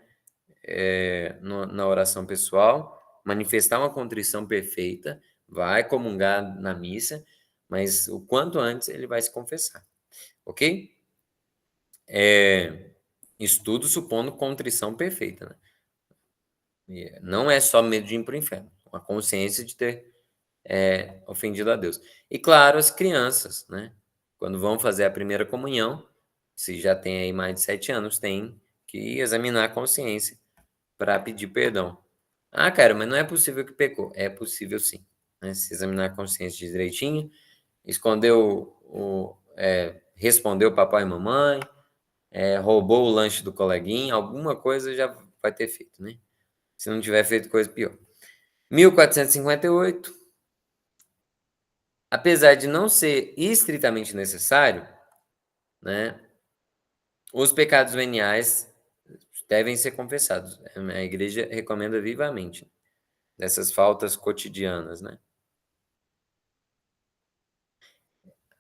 Na oração pessoal, manifestar uma contrição perfeita, vai comungar na missa, mas o quanto antes ele vai se confessar, ok? Estudo supondo contrição perfeita, né? E não é só medo de ir para o inferno, a consciência de ter ofendido a Deus. E claro, as crianças, né? Quando vão fazer a primeira comunhão, se já tem aí mais de 7 anos, tem que examinar a consciência para pedir perdão. Ah, cara, mas não é possível que pecou. É possível sim, né? Se examinar a consciência direitinho, escondeu respondeu papai e mamãe, roubou o lanche do coleguinha, alguma coisa já vai ter feito, né? Se não tiver feito coisa pior. 1458, apesar de não ser estritamente necessário, né, os pecados veniais devem ser confessados. A igreja recomenda vivamente dessas faltas cotidianas, né?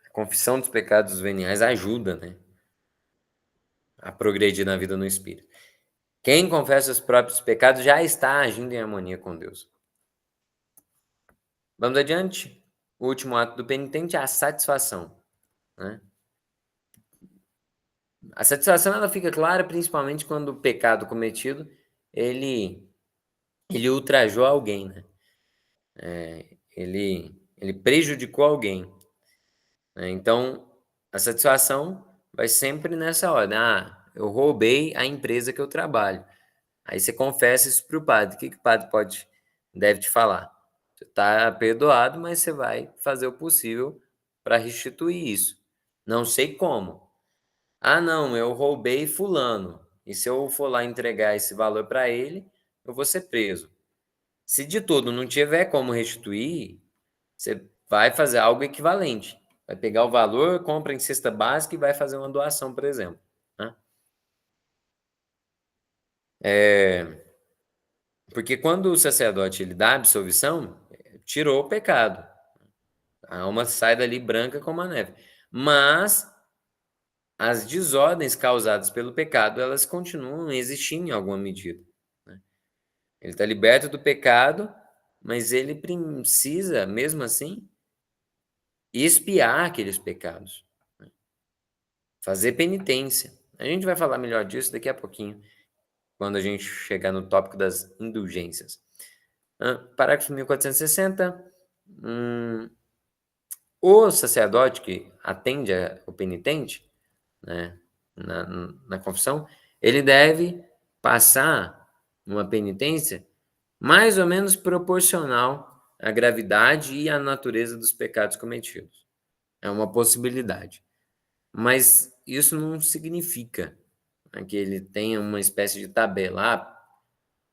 A confissão dos pecados veniais ajuda, né, a progredir na vida no espírito. Quem confessa os próprios pecados já está agindo em harmonia com Deus. Vamos adiante. O último ato do penitente é a satisfação, né? A satisfação ela fica clara principalmente quando o pecado cometido ele ele ultrajou alguém, né? Ele prejudicou alguém, né? Então a satisfação vai sempre nessa ordem. Ah, eu roubei a empresa que eu trabalho. Aí você confessa isso para o padre. O que que o padre deve te falar? Você está perdoado, mas você vai fazer o possível para restituir isso. Não sei como. Ah, não, eu roubei fulano. E se eu for lá entregar esse valor para ele, eu vou ser preso. Se de tudo não tiver como restituir, você vai fazer algo equivalente. Vai pegar o valor, compra em cesta básica e vai fazer uma doação, por exemplo, né? Porque quando o sacerdote ele dá a absolvição, tirou o pecado. A alma sai dali branca como a neve. Mas as desordens causadas pelo pecado, elas continuam existindo em alguma medida, né? Ele está liberto do pecado, mas ele precisa, mesmo assim, expiar aqueles pecados, né? Fazer penitência. A gente vai falar melhor disso daqui a pouquinho, quando a gente chegar no tópico das indulgências. Parágrafo 1460. O sacerdote que atende o penitente, né, na, na confissão, ele deve passar uma penitência mais ou menos proporcional à gravidade e à natureza dos pecados cometidos. É uma possibilidade. Mas isso não significa, né, que ele tenha uma espécie de tabela.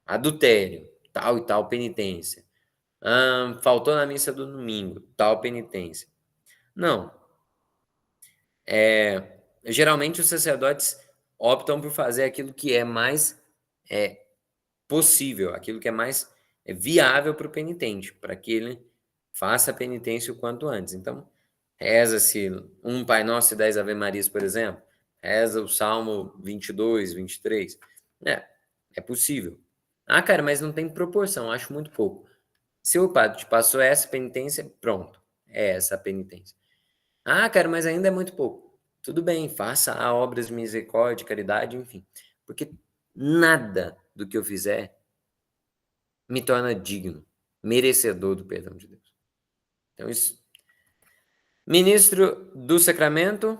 Adultério, tal e tal penitência. Faltou na missa do domingo, tal penitência. Não. Geralmente os sacerdotes optam por fazer aquilo que é mais possível, aquilo que é mais viável para o penitente, para que ele faça a penitência o quanto antes. Então, reza-se um Pai Nosso e 10 Ave Marias, por exemplo, reza o Salmo 22, 23. É, é possível. Ah, cara, mas não tem proporção, acho muito pouco. Se o padre te passou essa penitência, pronto, é essa a penitência. Ah, cara, mas ainda é muito pouco. Tudo bem, faça a obras de misericórdia, caridade, enfim. Porque nada do que eu fizer me torna digno, merecedor do perdão de Deus. Então, isso. Ministro do sacramento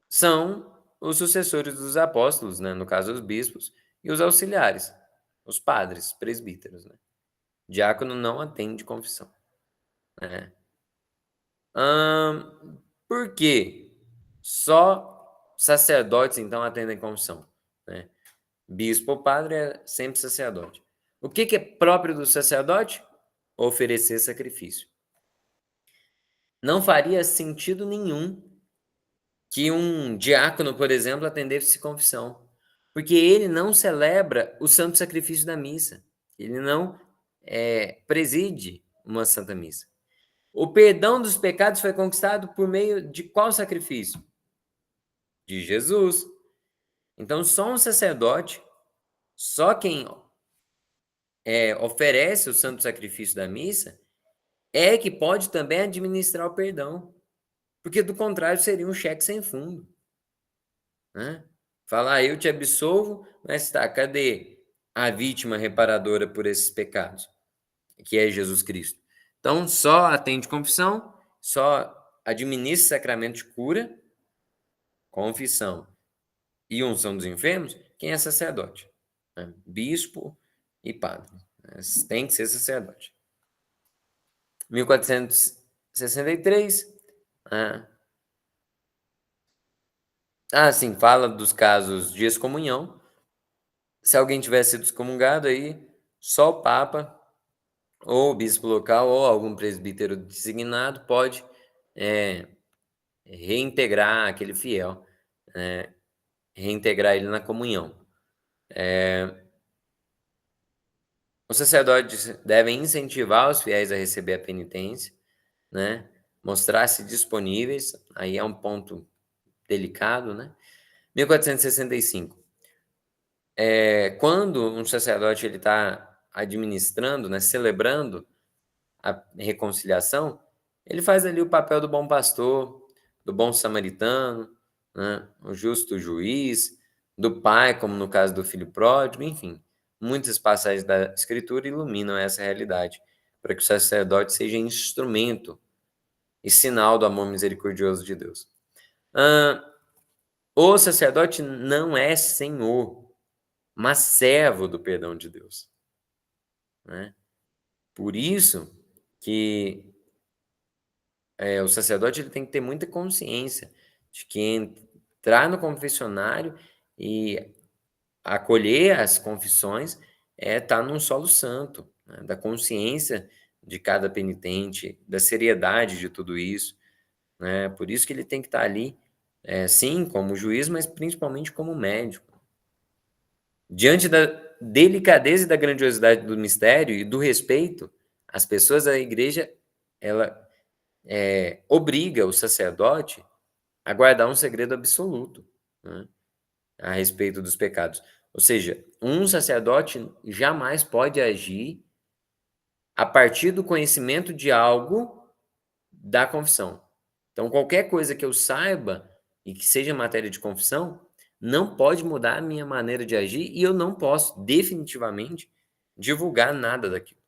são os sucessores dos apóstolos, né? No caso, os bispos, e os auxiliares, os padres, presbíteros, né? Diácono não atende confissão, né? Por quê? Só sacerdotes, então, atendem confissão, né? Bispo ou padre é sempre sacerdote. O que é próprio do sacerdote? Oferecer sacrifício. Não faria sentido nenhum que um diácono, por exemplo, atendesse confissão, porque ele não celebra o santo sacrifício da missa, ele não preside uma santa missa. O perdão dos pecados foi conquistado por meio de qual sacrifício? De Jesus. Então, só um sacerdote, só quem oferece o santo sacrifício da missa, é que pode também administrar o perdão, porque do contrário seria um cheque sem fundo, né? Falar, eu te absolvo, mas tá, cadê a vítima reparadora por esses pecados? Que é Jesus Cristo. Então, só atende confissão, só administra sacramento de cura, confissão e unção dos enfermos, quem é sacerdote, né? Bispo e padre, né? Tem que ser sacerdote. 1463, né? Sim, fala dos casos de excomunhão. Se alguém tivesse sido excomungado, aí só o Papa, ou o bispo local, ou algum presbítero designado pode reintegrar aquele fiel, né? Reintegrar ele na comunhão. Os sacerdotes devem incentivar os fiéis a receber a penitência, né? Mostrar-se disponíveis, aí é um ponto delicado, né? 1465. Quando um sacerdote ele está administrando, né, celebrando a reconciliação, ele faz ali o papel do bom pastor, do bom samaritano, né, o justo juiz, do pai, como no caso do filho pródigo, enfim. Muitas passagens da Escritura iluminam essa realidade, para que o sacerdote seja instrumento e sinal do amor misericordioso de Deus. O sacerdote não é senhor, mas servo do perdão de Deus, né? Por isso que o sacerdote ele tem que ter muita consciência de que entrar no confessionário e acolher as confissões estar num solo santo, né? Da consciência de cada penitente, da seriedade de tudo isso, né? Por isso que ele tem que estar ali, sim, como juiz, mas principalmente como médico. Diante da delicadeza e da grandiosidade do mistério e do respeito, as pessoas da igreja, ela obriga o sacerdote a guardar um segredo absoluto, né, a respeito dos pecados. Ou seja, um sacerdote jamais pode agir a partir do conhecimento de algo da confissão. Então, qualquer coisa que eu saiba e que seja matéria de confissão, não pode mudar a minha maneira de agir e eu não posso definitivamente divulgar nada daquilo.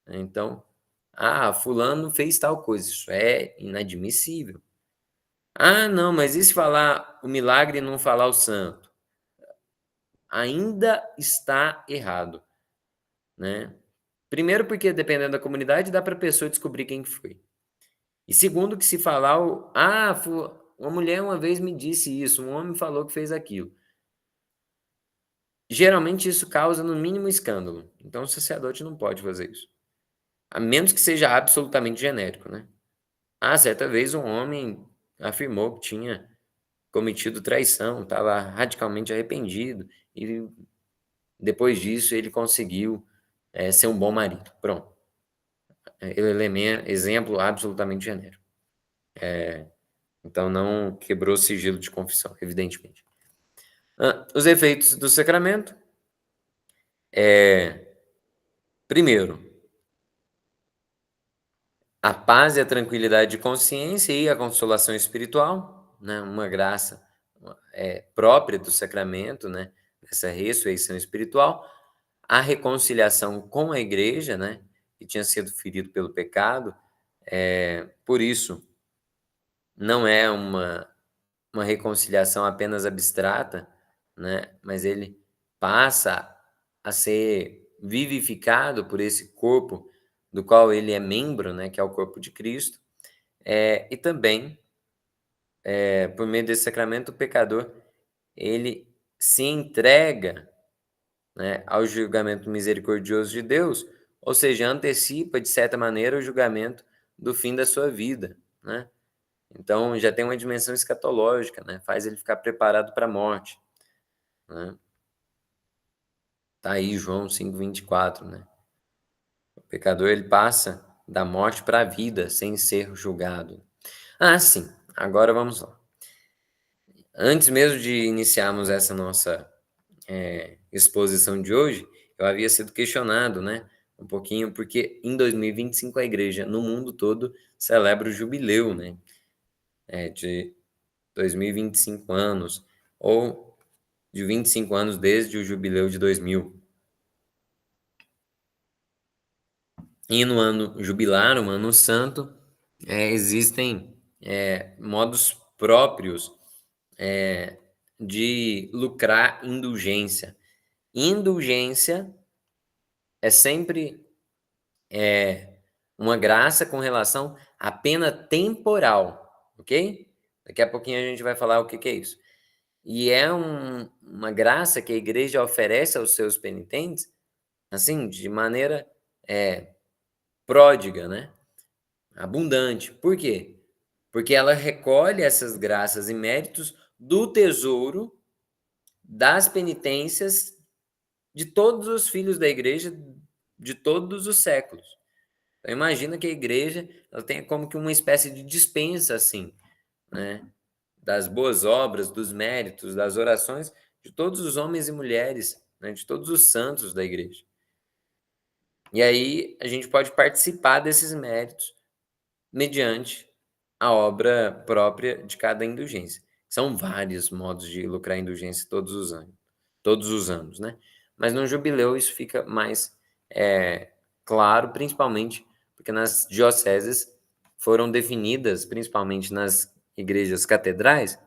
Então, fulano fez tal coisa, isso é inadmissível. Não, mas e se falar o milagre e não falar o santo? Ainda está errado, né? Primeiro porque dependendo da comunidade dá para a pessoa descobrir quem foi. E segundo que se falar uma mulher uma vez me disse isso, um homem falou que fez aquilo. Geralmente isso causa no mínimo escândalo. Então o sacerdote não pode fazer isso. A menos que seja absolutamente genérico, né? Certa vez um homem afirmou que tinha cometido traição, estava radicalmente arrependido e depois disso ele conseguiu ser um bom marido. Pronto. Exemplo absolutamente genérico. Então não quebrou o sigilo de confissão, evidentemente. Os efeitos do sacramento primeiro, a paz e a tranquilidade de consciência e a consolação espiritual, né? Uma graça própria do sacramento, né? Essa ressurreição espiritual, a reconciliação com a igreja, né? Que tinha sido ferido pelo pecado, por isso não é uma reconciliação apenas abstrata, né? Mas ele passa a ser vivificado por esse corpo do qual ele é membro, né? Que é o corpo de Cristo, e também por meio desse sacramento o pecador ele se entrega, né, ao julgamento misericordioso de Deus, ou seja, antecipa, de certa maneira, o julgamento do fim da sua vida, né? Então, já tem uma dimensão escatológica, né? Faz ele ficar preparado para a morte, né? Tá aí João 5:24, né? O pecador, ele passa da morte para a vida sem ser julgado. Ah, sim. Agora vamos lá. Antes mesmo de iniciarmos essa nossa exposição de hoje, eu havia sido questionado, né, um pouquinho, porque em 2025 a igreja no mundo todo celebra o jubileu, né, de 2025 anos, ou de 25 anos desde o jubileu de 2000. E no ano jubilar, um ano santo, existem modos próprios de lucrar indulgência. Indulgência é sempre uma graça com relação à pena temporal, ok? Daqui a pouquinho a gente vai falar o que que é isso. E é uma graça que a igreja oferece aos seus penitentes, assim, de maneira pródiga, né? Abundante. Por quê? Porque ela recolhe essas graças e méritos do tesouro das penitências de todos os filhos da igreja de todos os séculos. Então, imagina que a igreja ela tem como que uma espécie de dispensa, assim, né? Das boas obras, dos méritos, das orações de todos os homens e mulheres, né? De todos os santos da igreja. E aí a gente pode participar desses méritos mediante a obra própria de cada indulgência. São vários modos de lucrar indulgência todos os anos, né? Mas no jubileu isso fica mais claro, principalmente porque nas dioceses foram definidas, principalmente nas igrejas catedrais,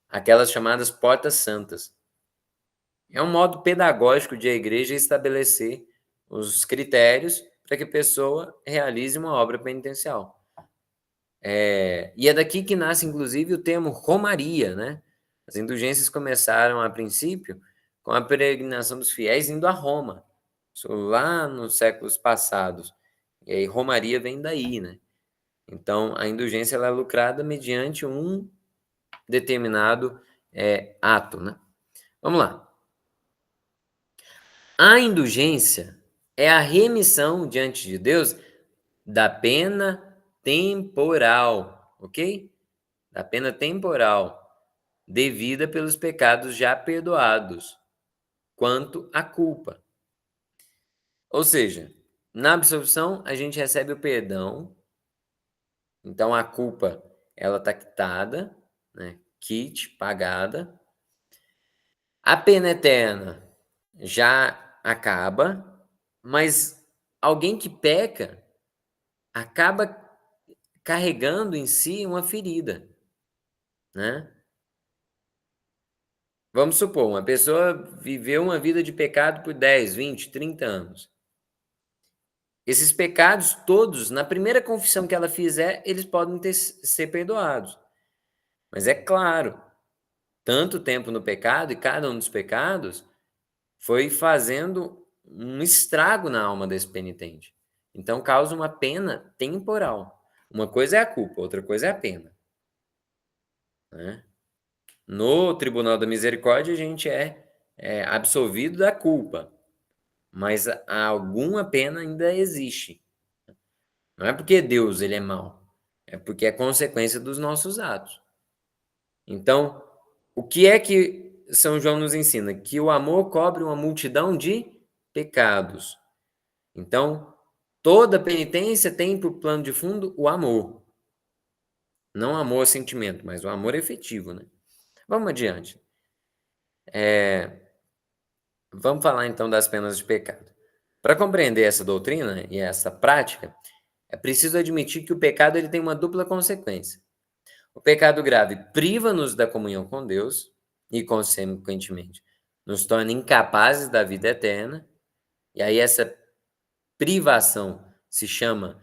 aquelas chamadas portas santas. É um modo pedagógico de a igreja estabelecer os critérios para que a pessoa realize uma obra penitencial. E é daqui que nasce, inclusive, o termo romaria, né? As indulgências começaram, a princípio, com a peregrinação dos fiéis indo a Roma, isso lá nos séculos passados. E aí, romaria vem daí, né? Então, a indulgência ela é lucrada mediante um determinado ato, né? Vamos lá. A indulgência é a remissão diante de Deus da pena temporal, ok? Da pena temporal devida pelos pecados já perdoados, quanto à culpa. Ou seja, na absolvição a gente recebe o perdão, então a culpa ela está quitada, né? Quite, pagada. A pena eterna já acaba, mas alguém que peca acaba carregando em si uma ferida, né? Vamos supor, uma pessoa viveu uma vida de pecado por 10, 20, 30 anos. Esses pecados todos, na primeira confissão que ela fizer, eles podem ser perdoados. Mas é claro, tanto tempo no pecado e cada um dos pecados foi fazendo um estrago na alma desse penitente. Então causa uma pena temporal. Uma coisa é a culpa, outra coisa é a pena, né? No Tribunal da Misericórdia, a gente é absolvido da culpa, mas alguma pena ainda existe. Não é porque Deus ele é mau, é porque é consequência dos nossos atos. Então, o que é que São João nos ensina? Que o amor cobre uma multidão de pecados. Então, toda penitência tem por plano de fundo o amor. Não amor sentimento, mas o amor efetivo, né? Vamos adiante. Vamos falar então das penas de pecado. Para compreender essa doutrina e essa prática, é preciso admitir que o pecado ele tem uma dupla consequência. O pecado grave priva-nos da comunhão com Deus e, consequentemente, nos torna incapazes da vida eterna. E aí essa privação se chama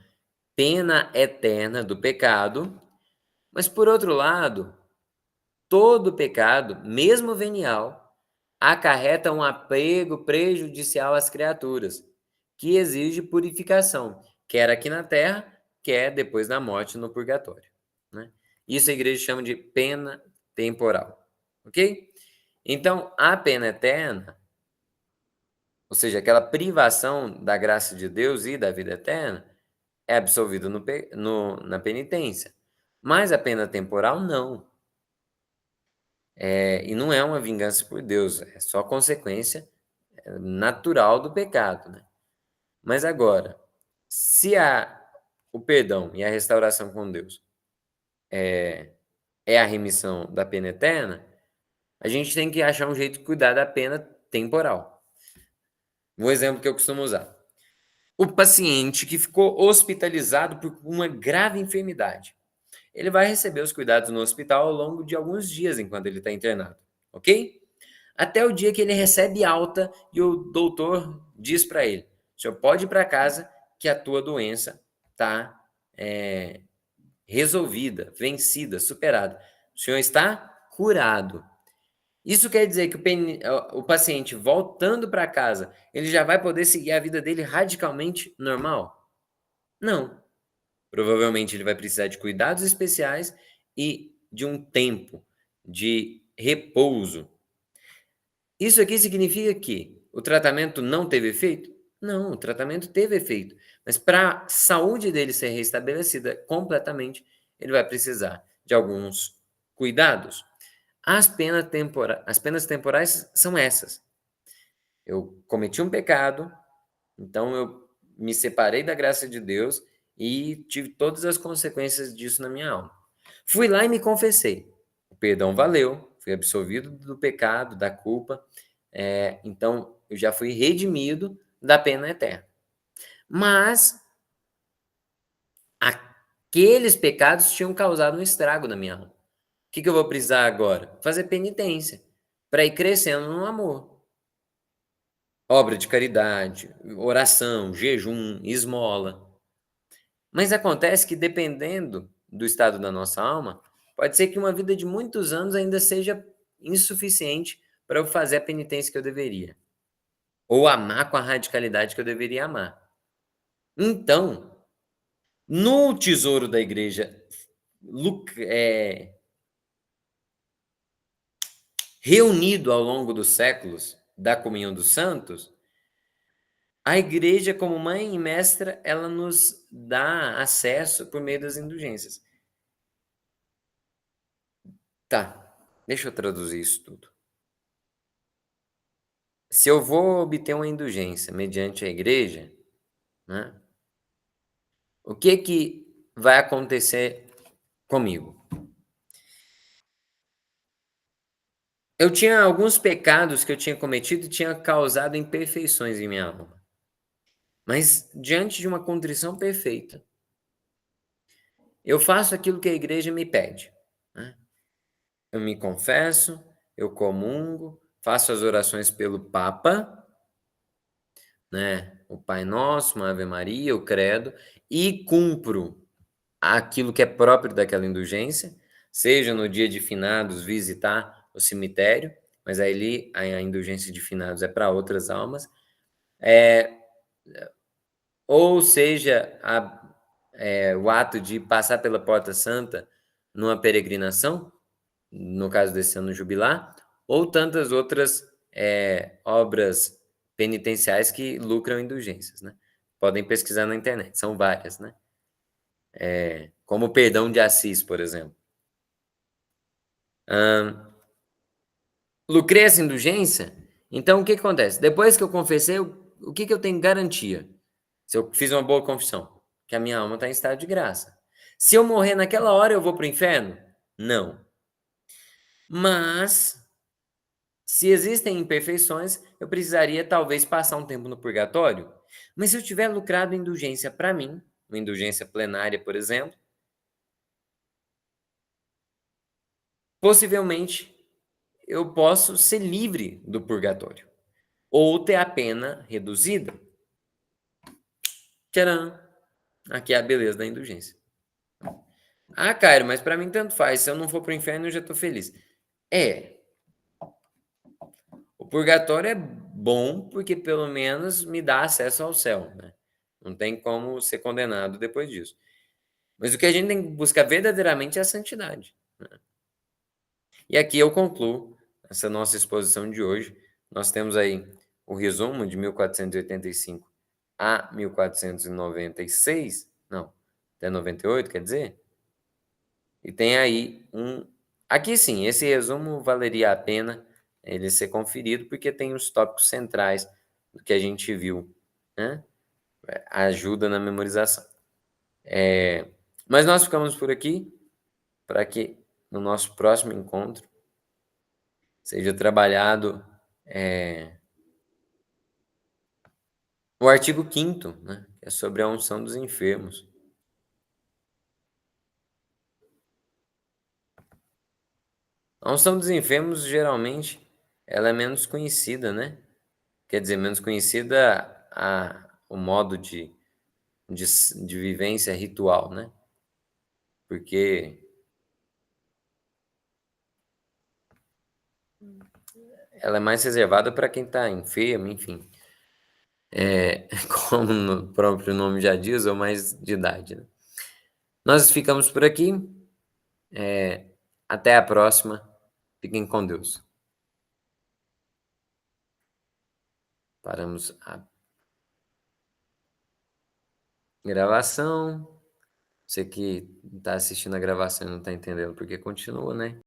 pena eterna do pecado. Mas, por outro lado, todo pecado, mesmo venial, acarreta um apego prejudicial às criaturas, que exige purificação, quer aqui na terra, quer depois da morte no purgatório, né? Isso a igreja chama de pena temporal, ok? Então, a pena eterna, ou seja, aquela privação da graça de Deus e da vida eterna, é absolvido na penitência. Mas a pena temporal, não. E não é uma vingança por Deus, é só consequência natural do pecado, né? Mas agora, se o perdão e a restauração com Deus é a remissão da pena eterna, a gente tem que achar um jeito de cuidar da pena temporal. Um exemplo que eu costumo usar. O paciente que ficou hospitalizado por uma grave enfermidade. Ele vai receber os cuidados no hospital ao longo de alguns dias enquanto ele está internado, ok? Até o dia que ele recebe alta e o doutor diz para ele: o senhor pode ir para casa que a tua doença está resolvida, vencida, superada. O senhor está curado. Isso quer dizer que o paciente voltando para casa, ele já vai poder seguir a vida dele radicalmente normal? Não. Provavelmente ele vai precisar de cuidados especiais e de um tempo de repouso. Isso aqui significa que o tratamento não teve efeito? Não, o tratamento teve efeito. Mas para a saúde dele ser restabelecida completamente, ele vai precisar de alguns cuidados. As penas temporais são essas. Eu cometi um pecado, então eu me separei da graça de Deus e tive todas as consequências disso na minha alma. Fui lá e me confessei. O perdão valeu, fui absolvido do pecado, da culpa, então eu já fui redimido da pena eterna. Mas aqueles pecados tinham causado um estrago na minha alma. O que eu vou precisar agora? Fazer penitência para ir crescendo no amor. Obra de caridade, oração, jejum, esmola. Mas acontece que, dependendo do estado da nossa alma, pode ser que uma vida de muitos anos ainda seja insuficiente para eu fazer a penitência que eu deveria, ou amar com a radicalidade que eu deveria amar. Então, no tesouro da igreja, reunido ao longo dos séculos da comunhão dos santos, a igreja, como mãe e mestra, ela nos dá acesso por meio das indulgências. Tá, deixa eu traduzir isso tudo. Se eu vou obter uma indulgência mediante a igreja, né, o que vai acontecer comigo? Eu tinha alguns pecados que eu tinha cometido e tinha causado imperfeições em minha alma. Mas diante de uma contrição perfeita, eu faço aquilo que a igreja me pede, né? Eu me confesso, eu comungo, faço as orações pelo Papa, né? O Pai Nosso, uma Ave Maria, o Credo, e cumpro aquilo que é próprio daquela indulgência, seja no dia de finados visitar o cemitério, mas aí a indulgência de finados é para outras almas, ou seja, o ato de passar pela Porta Santa numa peregrinação, no caso desse ano jubilar, ou tantas outras obras penitenciais que lucram indulgências, né? Podem pesquisar na internet, são várias, né? Como o perdão de Assis, por exemplo. Lucrei essa indulgência, então o que acontece? Depois que eu confessei, o que eu tenho garantia? Se eu fiz uma boa confissão, que a minha alma está em estado de graça. Se eu morrer naquela hora, eu vou para o inferno? Não. Mas, se existem imperfeições, eu precisaria talvez passar um tempo no purgatório. Mas se eu tiver lucrado indulgência para mim, uma indulgência plenária, por exemplo, possivelmente eu posso ser livre do purgatório ou ter a pena reduzida. Tcharam! Aqui é a beleza da indulgência. Ah, Cairo, mas para mim tanto faz. Se eu não for para o inferno, eu já estou feliz. É, O purgatório é bom, porque pelo menos me dá acesso ao céu, né. Não tem como ser condenado depois disso. Mas o que a gente tem que buscar verdadeiramente é a santidade, né. E aqui eu concluo essa nossa exposição de hoje. Nós temos aí o resumo de 1485 a 1496, não, até 98, quer dizer, e tem aí aqui sim, esse resumo valeria a pena ele ser conferido, porque tem os tópicos centrais do que a gente viu, né, ajuda na memorização. Mas nós ficamos por aqui, para que no nosso próximo encontro seja trabalhado, o artigo 5º, né, que é sobre a unção dos enfermos. A unção dos enfermos, geralmente, ela é menos conhecida, né, quer dizer, menos conhecida o modo de vivência ritual, né, porque ela é mais reservada para quem está enfermo, enfim, como o próprio nome já diz, ou mais de idade, né. Nós ficamos por aqui, até a próxima, fiquem com Deus. Paramos a gravação. Você que está assistindo a gravação e não está entendendo porque continua, né?